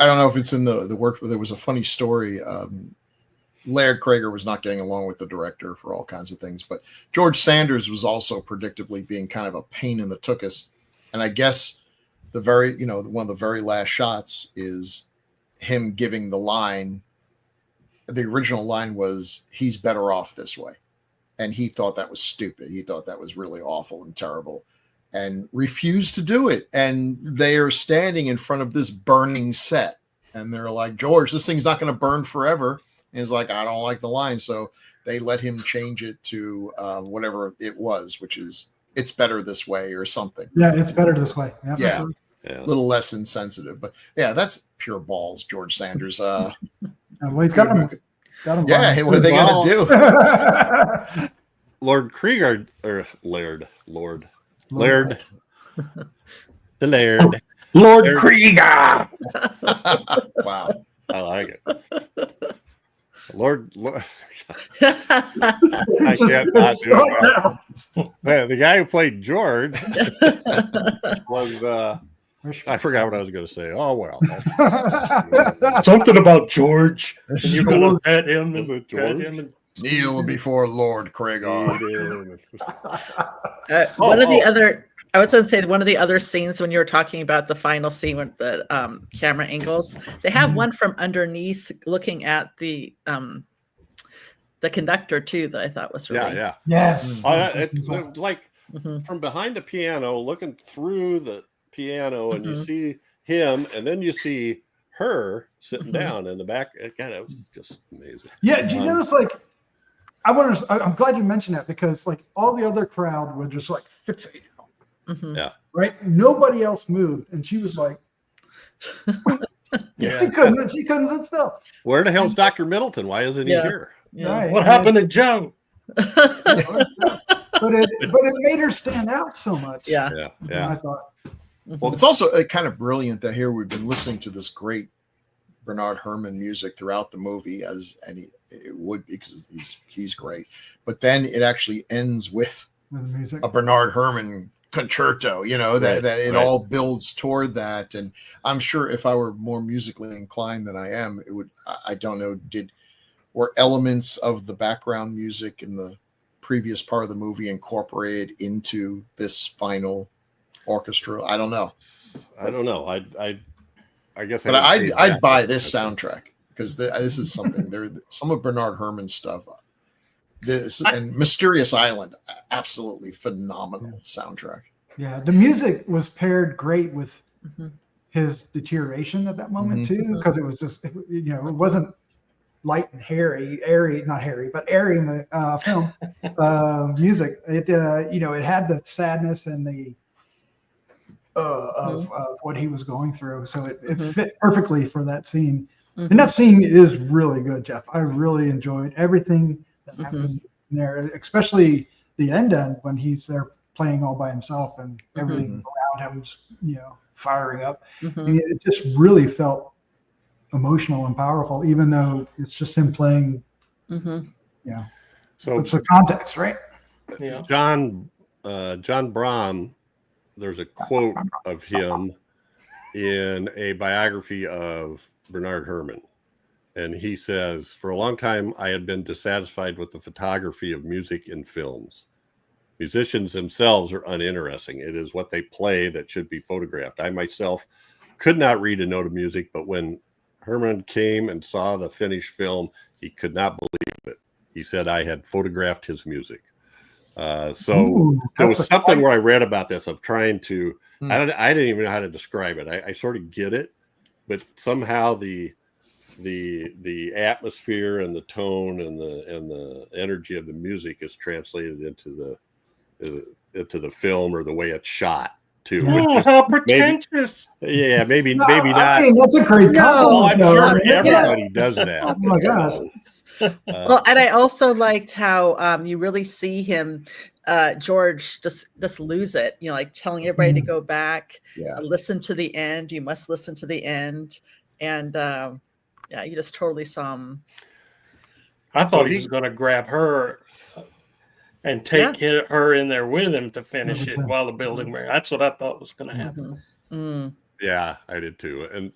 don't know if it's in the work, but there was a funny story. Laird Krager was not getting along with the director for all kinds of things, but George Sanders was also predictably being kind of a pain in the tuchus. And I guess one of the very last shots is him giving the line. The original line was, "He's better off this way." And he thought that was stupid. He thought that was really awful and terrible and refused to do it. And they are standing in front of this burning set. And they're like, "George, this thing's not going to burn forever." And he's like, "I don't like the line." So they let him change it to whatever it was, which is, "It's better this way," or something. Yeah, it's better this way. Yeah. A little less insensitive. But yeah, that's pure balls, George Sanders. Well, he's got him. Yeah, hey, what are they going to do? Lord Krieger, or Laird. The Laird. Lord Krieger. Wow. I like it. Lord. I can't not do it. Man, the guy who played George was I forgot what I was going to say. Oh well. Something about George. And you're going to pet him and pet him and kneel before Lord Krager. I was going to say one of the other scenes when you were talking about the final scene with the camera angles, they have one from underneath looking at the conductor too that I thought was really yes. It's like from behind the piano, looking through the piano, and you see him, and then you see her sitting down in the back. God, it was just amazing. Yeah, do you notice, like, I'm glad you mentioned that, because like all the other crowd were just like fixated on. Yeah. Right? Nobody else moved, and she was like, she couldn't sit still. Where the hell's Dr. Middleton? Why isn't he here? Yeah. Right. what happened to Joe? But it made her stand out so much. Yeah. I thought. Well, it's also kind of brilliant that here we've been listening to this great Bernard Herrmann music throughout the movie, it would, because he's great. But then it actually ends with music. A Bernard Herrmann concerto, that it all builds toward that. And I'm sure if I were more musically inclined than I am, it would, I don't know, were elements of the background music in the previous part of the movie incorporated into this final orchestra? I don't know. I guess. But I'd buy this soundtrack, because this is something. Some of Bernard Herrmann's stuff this and Mysterious Island, absolutely phenomenal soundtrack. Yeah, the music was paired great with Mhm. his deterioration at that moment too, because it was just, it wasn't light and airy film music. It it had the sadness and the of what he was going through, so it fit perfectly for that scene. And that scene is really good, Jeff. I really enjoyed everything that happened there, especially the end when he's there playing all by himself and everything around him's firing up. I mean, it just really felt emotional and powerful, even though it's just him playing. So it's the context, right? Yeah. John Brahm, there's a quote of him in a biography of Bernard Herrmann, and he says, "For a long time, I had been dissatisfied with the photography of music in films. Musicians themselves are uninteresting. It is what they play that should be photographed. I myself could not read a note of music, but when Herrmann came and saw the finished film, he could not believe it. He said I had photographed his music." So there was something where I read about this of trying to, I didn't even know how to describe it. I sort of get it, but somehow the atmosphere and the tone and the energy of the music is translated into the film or the way it's shot too. Oh, how pretentious! Maybe not. I mean, that's a great compliment. I'm sure everybody does that. Oh my gosh. Well, and I also liked how you really see him, George, just lose it. Like telling everybody to go back, listen to the end. You must listen to the end, and you just totally saw him. I thought he was going to grab her and take her in there with him to finish it while the building ran. That's what I thought was going to happen. Yeah, I did too. And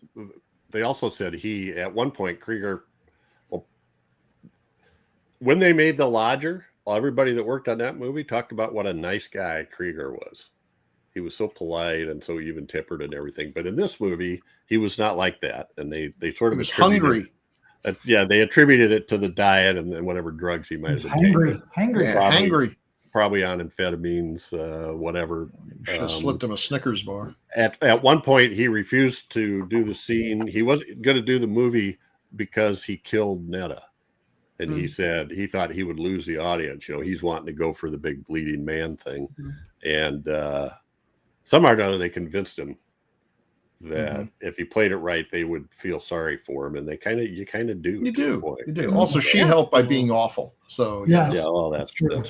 they also said at one point, Krieger, when they made The Lodger, everybody that worked on that movie talked about what a nice guy Krieger was. He was so polite and so even-tempered and everything. But in this movie, he was not like that. And they sort of was hungry. They attributed it to the diet and then whatever drugs he might have been hangry. Probably on amphetamines, whatever. Should have slipped him a Snickers bar. At one point, he refused to do the scene. He wasn't going to do the movie because he killed Netta. And he said he thought he would lose the audience. He's wanting to go for the big leading man thing. And somehow or another, they convinced him that if he played it right, they would feel sorry for him. And you kind of do. You do. Also, she helped by being awful. So, yes. Yeah, well, that's true.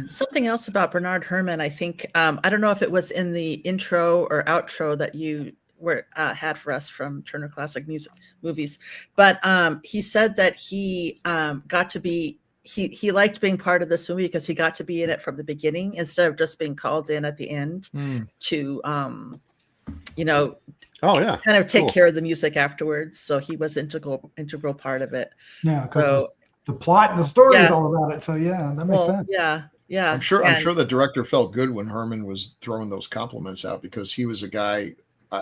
Something else about Bernard Herrmann, I think, I don't know if it was in the intro or outro that you had for us from Turner Classic Music Movies, but he said that he got to be he liked being part of this movie because he got to be in it from the beginning instead of just being called in at the end to kind of take care of the music afterwards. So he was integral part of it. Yeah, so the plot and the story is all about it. So that makes sense. Yeah. I'm sure the director felt good when Herrmann was throwing those compliments out, because he was a guy.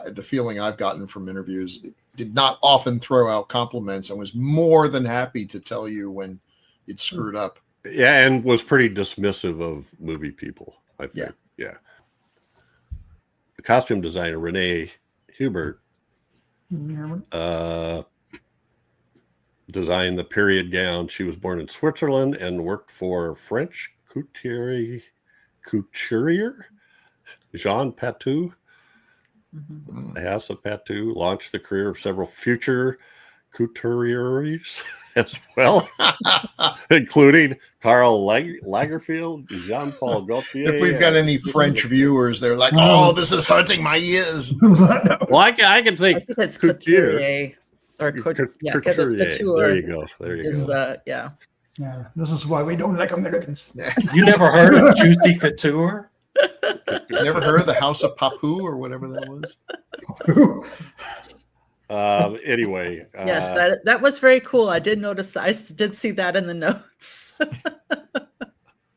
The feeling I've gotten from interviews, did not often throw out compliments and was more than happy to tell you when you'd screwed up. Yeah, and was pretty dismissive of movie people, I think. Yeah. The costume designer, Renee Hubert, designed the period gown. She was born in Switzerland and worked for French couturier Jean Patou. The House of Patou launched the career of several future couturiers as well, including Karl Lagerfeld, Jean-Paul Gaultier. If we've got any French viewers, they're like, "Oh, this is hurting my ears." Well, I can say it's couturier or because it's couture. There you go. Yeah, this is why we don't like Americans. You never heard of Juicy Couture? You never heard of the House of Papu or whatever that was? Anyway. Yes, that was very cool. I did notice. I did see that in the notes.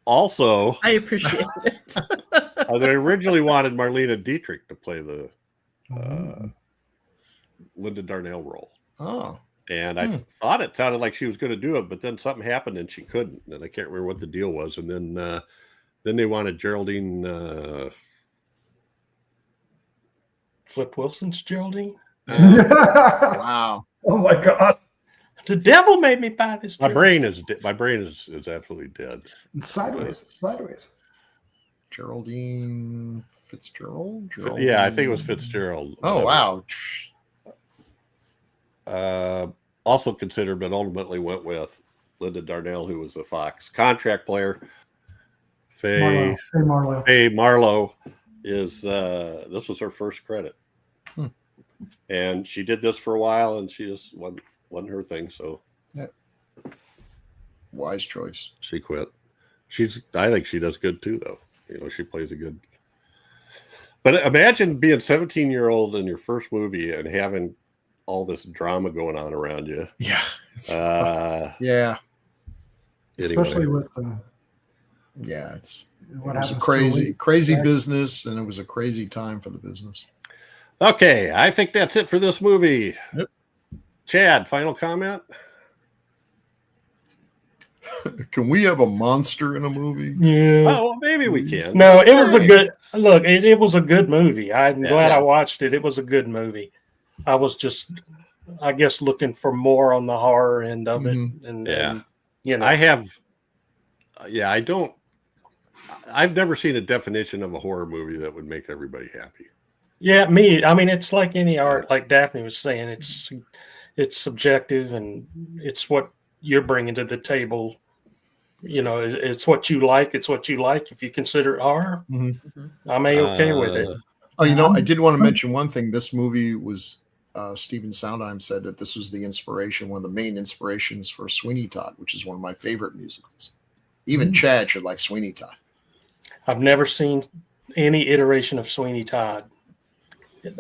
Also, I appreciate it. They originally wanted Marlene Dietrich to play the Linda Darnell role. Oh. And I thought it sounded like she was going to do it, but then something happened and she couldn't. And I can't remember what the deal was. And then they wanted Geraldine. Flip Wilson's Geraldine. Wow. Oh my God. The devil made me buy this. My brain is absolutely dead. Sideways. Geraldine Fitzgerald? Yeah, I think it was Fitzgerald. Oh, wow. Also considered, but ultimately went with Linda Darnell, who was a Fox contract player. Faye Marlowe is this was her first credit. And she did this for a while and she just won her thing. So wise choice. She quit. I think she does good too, though. You know, she plays a good. But imagine being 17-year-old in your first movie and having all this drama going on around you. Yeah. Yeah. Especially with it was a crazy business, and it was a crazy time for the business. Okay, I think that's it for this movie. Yep. Chad, final comment? Can we have a monster in a movie? Yeah. Oh, well, maybe we can. No, it was a good look. It was a good movie. I'm glad I watched it. It was a good movie. I was just, I guess, looking for more on the horror end of it. And you know, I've never seen a definition of a horror movie that would make everybody happy. Yeah, me. I mean, it's like any art, like Daphne was saying. It's subjective, and it's what you're bringing to the table. You know, it's what you like. It's what you like. If you consider it horror, I'm okay with it. Oh, you know, I did want to mention one thing. This movie was Stephen Sondheim said that this was the inspiration, one of the main inspirations for Sweeney Todd, which is one of my favorite musicals. Even Chad should like Sweeney Todd. I've never seen any iteration of Sweeney Todd.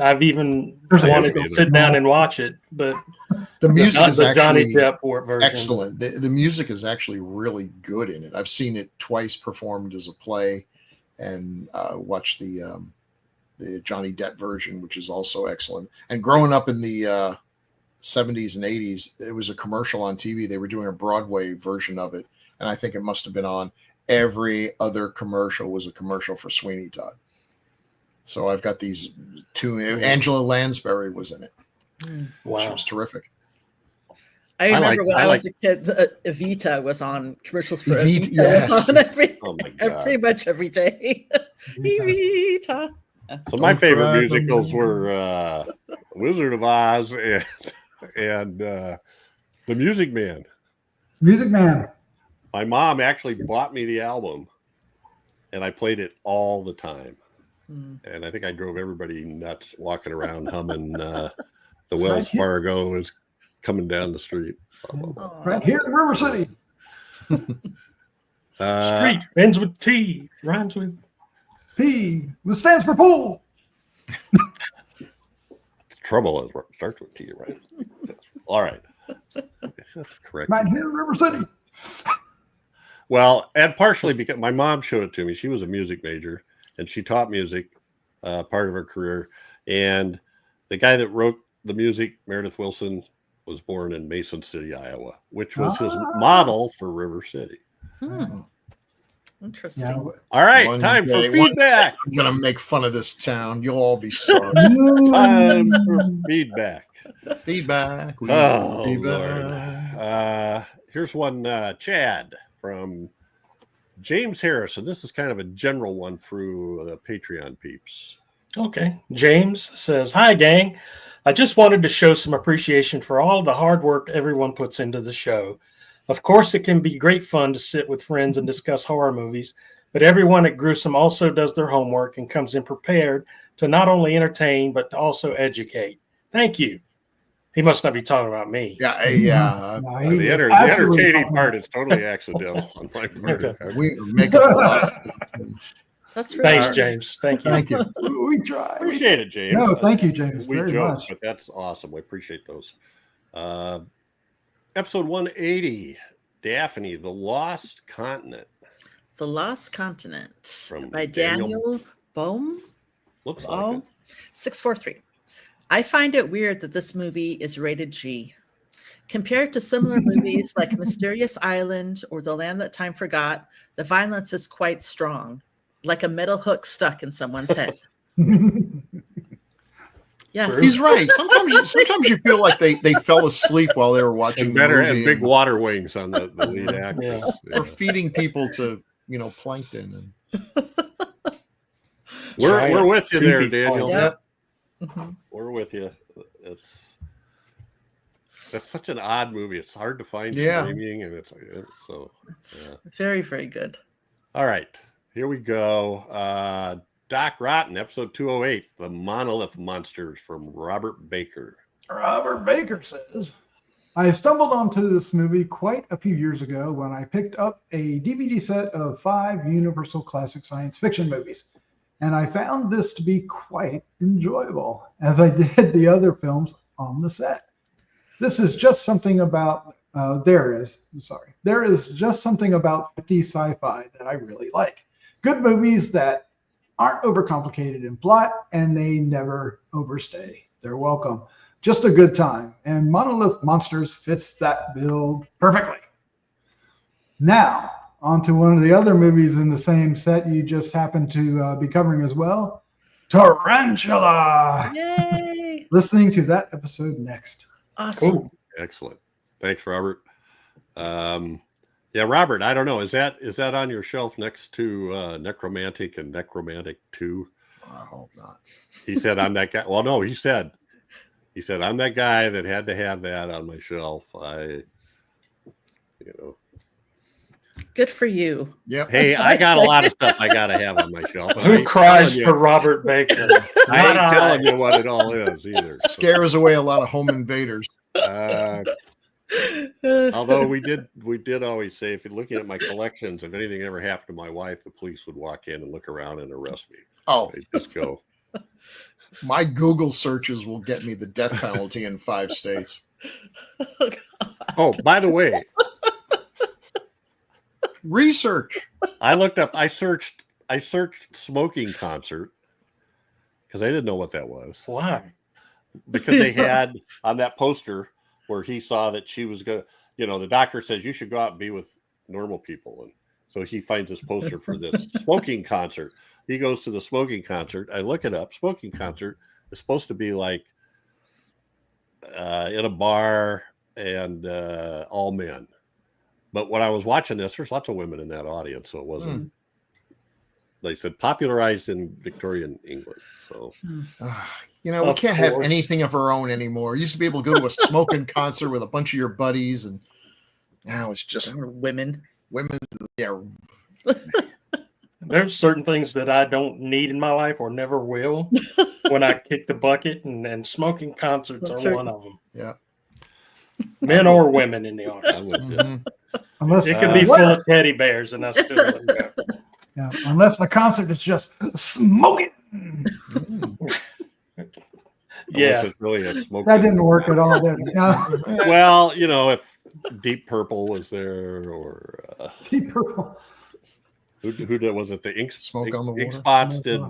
I've even wanted to sit down and watch it, but the music is actually Johnny Depp version. Excellent. The music is actually really good in it. I've seen it twice performed as a play, and watched the Johnny Depp version, which is also excellent. And growing up in the 70s and 80s, it was a commercial on TV. They were doing a Broadway version of it, and I think it must have been on. Every other commercial was a commercial for Sweeney Todd. So I've got these two. Angela Lansbury was in it. Wow. Which was terrific. I remember when I was a kid, Evita was on commercials for Evita. Yes. Was on pretty much every day. Evita. So my favorite musicals were Wizard of Oz and The Music Man. Music Man. My mom actually bought me the album, and I played it all the time. And I think I drove everybody nuts walking around humming the Wells Fargo is coming down the street. Right here in River City. Street ends with T, rhymes with P, which stands for pool. Trouble starts with T, right? All right. That's correct. Right here in River City. Well, and partially because my mom showed it to me. She was a music major, and she taught music part of her career. And the guy that wrote the music, Meredith Willson, was born in Mason City, Iowa, which was his model for River City. Interesting. Yeah. All right, time for feedback. I'm going to make fun of this town. You'll all be sorry. Time for feedback. Feedback. Lord. Here's one, Chad, from James Harris, and this is kind of a general one through the Patreon peeps. Okay. James says, "Hi, gang. I just wanted to show some appreciation for all the hard work everyone puts into the show. Of course, it can be great fun to sit with friends and discuss horror movies, but everyone at Gruesome also does their homework and comes in prepared to not only entertain, but to also educate. Thank you." He must not be talking about me. Yeah. No, the entertaining part is totally accidental on my part. Okay. We make up a lot. That's really Thanks, James. Thank you. Thank you. We try. Appreciate it, James. No, thank you, James. We very joke, much. but that's awesome. We appreciate those. Episode 180, Daphne, The Lost Continent. The Lost Continent From by Daniel Bohm. Looks like it. 643. I find it weird that this movie is rated G. Compared to similar movies like Mysterious Island or The Land That Time Forgot, the violence is quite strong, like a metal hook stuck in someone's head. Yes. He's right. Sometimes you feel like they fell asleep while they were watching And the better movie and big water wings on the lead actors. or feeding people to plankton. And We're with you there, Daniel. Yep. We're with you. That's such an odd movie. It's hard to find streaming, and it's so very, very good. All right, here we go. Doc Rotten, episode 208, The Monolith Monsters from Robert Baker. Robert Baker says, I stumbled onto this movie quite a few years ago when I picked up a DVD set of 5 Universal Classic Science Fiction movies. And I found this to be quite enjoyable, as I did the other films on the set. This is just something about, there is just something about 50 sci-fi that I really like. Good movies that aren't overcomplicated in plot, and they never overstay. They're welcome. Just a good time. And Monolith Monsters fits that bill perfectly. Now, on to one of the other movies in the same set you just happened to be covering as well. Tarantula! Yay! Listening to that episode next. Awesome. Cool. Excellent. Thanks, Robert. Yeah, Robert, I don't know. Is that on your shelf next to Necromantic and Necromantic 2? I hope not. He said, I'm that guy. Well, no, he said, I'm that guy that had to have that on my shelf. Good for you. Yep. Hey, That's I got a nice. lot of stuff I got to have on my shelf. and I Who ain't cries telling for you- Robert Baker? I ain't Not I. telling you what it all is either. so, Scares away a lot of home invaders. although we did always say, if you're looking at my collections, if anything ever happened to my wife, the police would walk in and look around and arrest me. Oh, They'd just go. my Google searches will get me the death penalty in 5 states. Oh, by the way, Research. I searched smoking concert because I didn't know what that was. Why? Because they had on that poster where he saw that she was going to, the doctor says you should go out and be with normal people. And so he finds this poster for this smoking concert. He goes to the smoking concert. I look it up. Smoking concert is supposed to be like in a bar and all men. But when I was watching this, there's lots of women in that audience. So it wasn't, they said, popularized in Victorian England. So, We Of can't have course. anything of our own anymore. You used to be able to go to a smoking concert with a bunch of your buddies, and now it's just Women. women. Yeah. There's certain things that I don't need in my life or never will when I kick the bucket, and smoking concerts That's are right. one of them. Yeah. Men or women in the I audience. would, Mhm. Unless, It could be full of teddy bears, and I still wouldn't go. unless the concert is just smoking. Yeah. unless it's really a smoking. That didn't work at all, did it? No. Well, if Deep Purple was there, or Deep Purple. who did, was it the Ink Smoke on the Ink Water? Spots did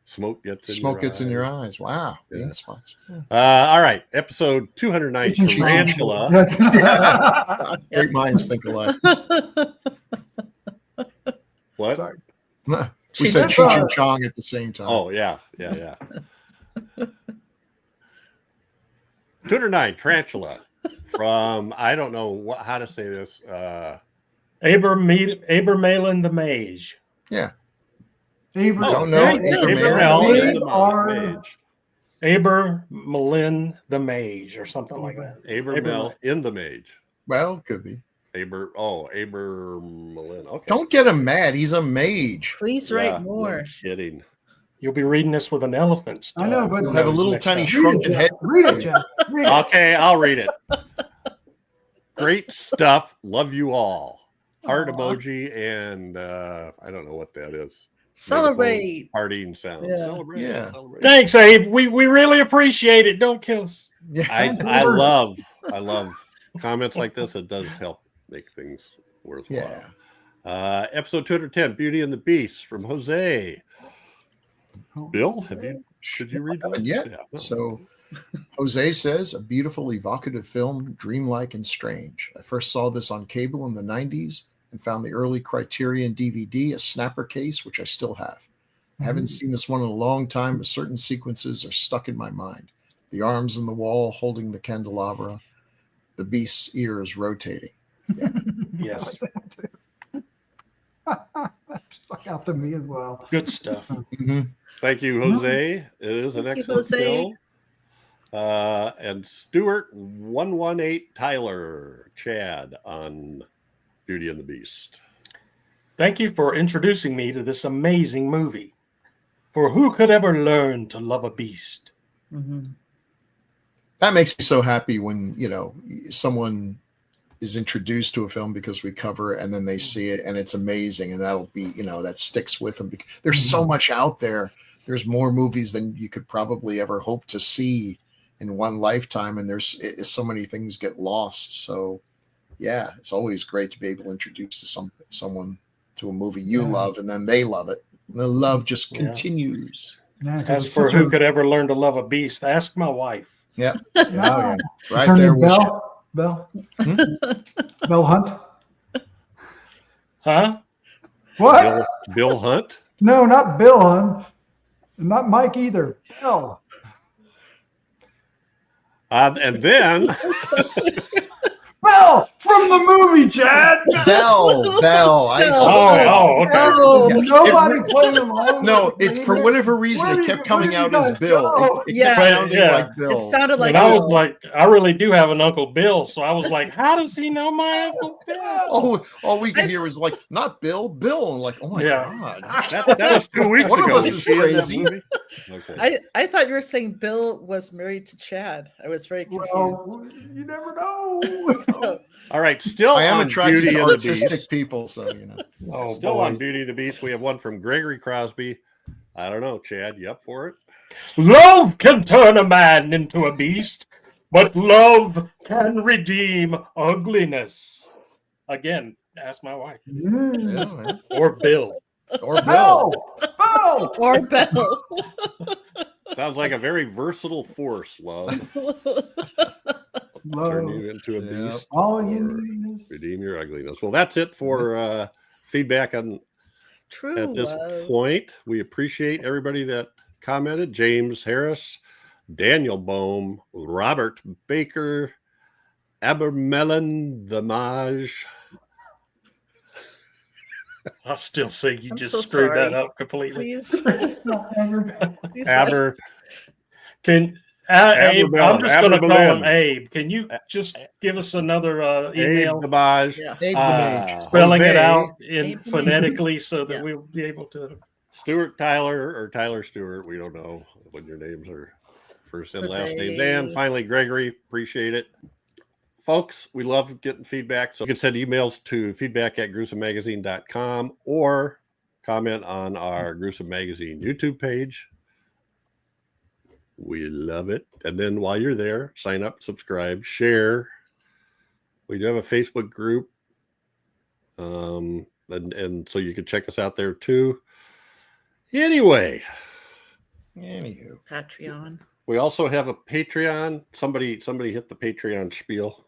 Smoke Gets in Smoke Your gets in Eye. your eyes. Wow. Yeah. The ink spots. All right, episode 209, Tarantula. Great minds think alike. What? Sorry. We Cheech said and Cheech Chong. and Chong at the same time. Oh, yeah. 209, Tarantula. From, I don't know how to say this. Abermalin the Mage. Yeah. Favorite. Don't know. Abermalin the Are- Mage. Abermalin the Mage, or something like that. Abermel in the Mage. Well, could be. Abermalin. Okay. Don't get him mad. He's a mage. Please Yeah, write no more. kidding. You'll be reading this with an elephant. I know, but- He'll have a little next tiny time. shrunken head. Read it, Jeff. Read it. Okay, I'll read it. Great stuff. Love you all. Heart Aw. emoji and I don't know what that is. Celebrate. Partying sound. Yeah. Celebrate. Yeah. Celebrate. Thanks, Abe. We really appreciate it. Don't kill us. Yeah. I love comments like this. It does help make things worthwhile. Yeah. Episode 210, Beauty and the Beast from Jose. Bill, should you read that? Yeah. No. So Jose says, a beautiful, evocative film, dreamlike and strange. I first saw this on cable in the 90s and found the early Criterion DVD, a snapper case, which I still have. I haven't seen this one in a long time, but certain sequences are stuck in my mind. The arms on the wall holding the candelabra, the beast's ears rotating. Yeah. Yes. That stuck out to me as well. Good stuff. Mm-hmm. Thank you, Jose. It is an Thank you, excellent Jose. film. And Stuart 118 Tyler Chad on Beauty and the Beast. Thank you for introducing me to this amazing movie. For who could ever learn to love a beast? Mhm. That makes me so happy when, someone is introduced to a film because we cover it and then they see it and it's amazing. And that'll be, that sticks with them. There's so much out there. There's more movies than you could probably ever hope to see in one lifetime. And there's so many things get lost. So yeah, it's always great to be able to introduce to someone to a movie you love and then they love it. And the love just continues. Yeah, 'cause As it's for such who a- could ever learn to love a beast, ask my wife. Yeah. Yeah. Right Turn there your with Bell Bell Hunt. Huh? What? Bill Hunt. No, not Bill Hunt. Not Mike either. Bill. And then Bell from the movie, Chad. Bell. I Oh, okay. Oh, Yeah. Nobody played along. No, it's for whatever reason it kept coming out as Bill. It Yeah. kept sounding Yeah. like Bill. it sounded like And I was Bill. like, I really do have an Uncle Bill. So I was like, how does he know my Uncle Bill? all we could hear was like, not Bill. And like, oh my Yeah. God. that was 2 weeks One of ago. us Was is she in that crazy. movie? Okay. I thought you were saying Bill was married to Chad. I was very confused. Well, you never know. So, All right. Still I am on attracted Beauty to and the artistic Beast. people, so Oh, Still boy. on Beauty and the Beast. We have one from Gregory Crosby. I don't know, Chad. You up for it? Love can turn a man into a beast, but love can redeem ugliness. Again, ask my wife. Or Bill. or Bill. Bell. or Bill. Sounds like a very versatile force, love. Turn Love. you into a Yeah. beast. All you or need is redeem your ugliness. Well, that's it for feedback on True at this love. point. We appreciate everybody that commented. James Harris, Daniel Bohm, Robert Baker, Abermelon the Maj. I still say you I'm just so screwed that sorry. up completely. Please. Please Aber Can Abe? I'm Abermelon, just going to call him Abermelon. Abe. Can you just give us another email Abe the Maj. Yeah. Abe the Mage. spelling it Jose, out in Abe the Mage. phonetically so that Yeah. we'll be able to? Stuart Tyler or Tyler Stewart. We don't know when your names are first and last names. Jose. And finally, Gregory. Appreciate it. Folks, we love getting feedback. So you can send emails to feedback@gruesomemagazine.com or comment on our Gruesome Magazine YouTube page. We love it. And then while you're there, sign up, subscribe, share. We do have a Facebook group. And so you can check us out there too. Anyway, Anywho. Patreon. we also have a Patreon. Somebody hit the Patreon spiel.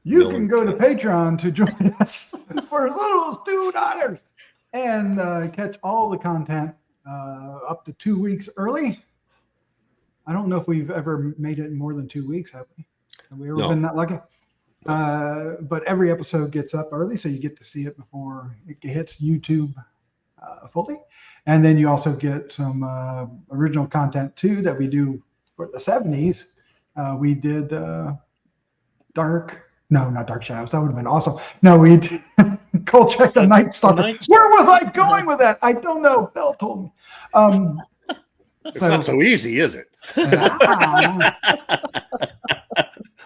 You No can one go to can. Patreon to join us for as little as $2 and catch all the content up to 2 weeks early. I don't know if we've ever made it more than 2 weeks, have we? Have we ever No. been that lucky? But every episode gets up early, so you get to see it before it hits YouTube fully. And then you also get some original content too that we do for the 70s. We did not Dark Shadows. That would have been awesome. No, we did Kolchak the Night Stalker. Night Where was I going with that? I don't know. Bill told me. It's not so easy, is it?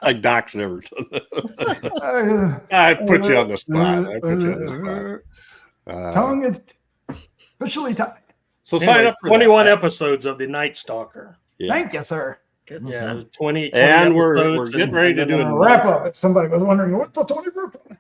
Like Doc's never done that. I put you on the spot. Tongue is officially tied. So Anyway, sign up for 21 that. episodes of the Night Stalker. Yeah. Thank you, sir. Good Yeah, stuff. 20 And we're episodes getting ready to do then- it. Wrap up. If somebody was wondering, what's the Tony Brooklyn?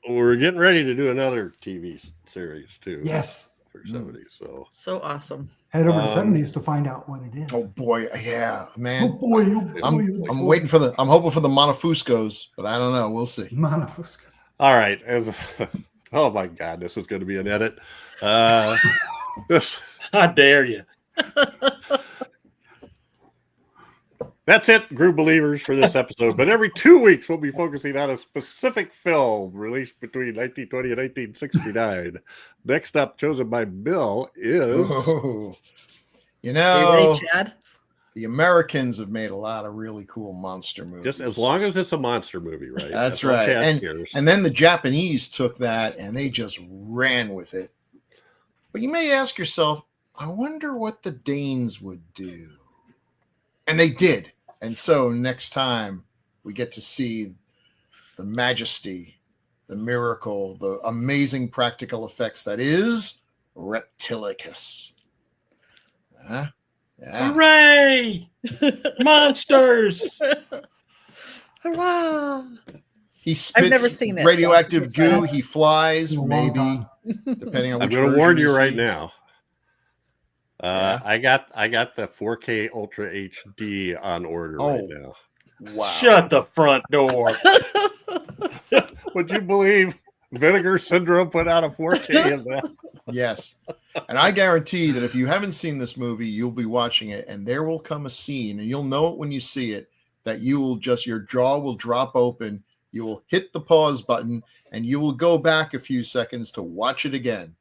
We're getting ready to do another TV series too. Yes. or 70s. So awesome. Head over to 70s to find out what it is. Oh boy, yeah, Oh man. boy, oh boy, I'm oh boy. waiting for the. I'm hoping for the Monofuscos, but I don't know. We'll see. Monofuscos. All right. Oh my God, this is going to be an edit. This. How dare you? That's it, Grue Believers, for this episode. But every 2 weeks, we'll be focusing on a specific film released between 1920 and 1969. Next up, chosen by Bill, is... Oh, you Are you know, ready, Chad? the Americans have made a lot of really cool monster movies. just as long as it's a monster movie, right? That's all right. Chad cares. And then the Japanese took that and they just ran with it. But you may ask yourself, I wonder what the Danes would do. And they did. And so next time we get to see the majesty, the miracle, the amazing practical effects that is Reptilicus. Huh? Yeah. Hooray! Monsters! Hurrah! He spits never seen it, so radioactive I'm excited. goo. He flies, It's a long maybe, time. depending on I'm which going to version warn you right see. now. Yeah. I got the 4K Ultra HD on order right now. Wow. Shut the front door. Would you believe Vinegar Syndrome put out a 4K of that? Yes. And I guarantee that if you haven't seen this movie, you'll be watching it and there will come a scene and you'll know it when you see it that you will just, your jaw will drop open. You will hit the pause button and you will go back a few seconds to watch it again.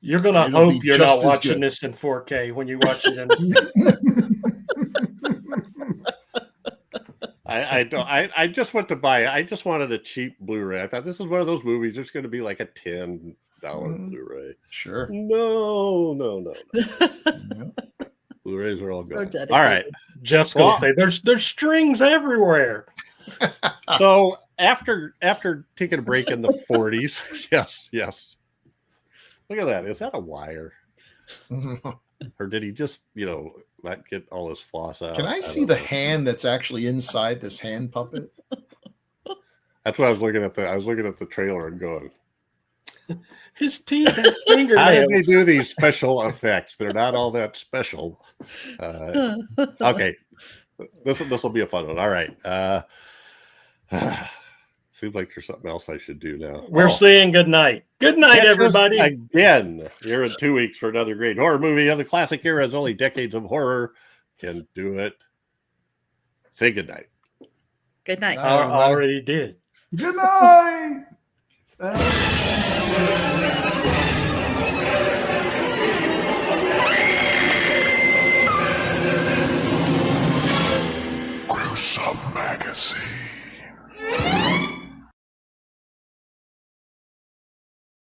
You're going to It'll be hope you're just not as watching good. this in 4K when you watch it in. I just went to buy. I just wanted a cheap Blu-ray. I thought this is one of those movies. It's going to be like a $10 Blu-ray. Sure. No. Blu-rays are all So gone. dedicated. All right. Jeff's going to say, there's strings everywhere. So after taking a break in the 40s, yes. Look at that. Is that a wire? Or did he just, not get all his floss out? Can I see don't the know. hand that's actually inside this hand puppet? That's what I was looking at. I was looking at the trailer and going, His teeth and how did they fingernails. do these special effects? They're not all that special. Okay. This will be a fun one. All right. Seems like there's something else I should do now. We're saying good night. Good night, Catch us everybody. again here in 2 weeks for another great horror movie of the classic era. As only decades of horror can do it. Say good night. Good night. I already did. Good night.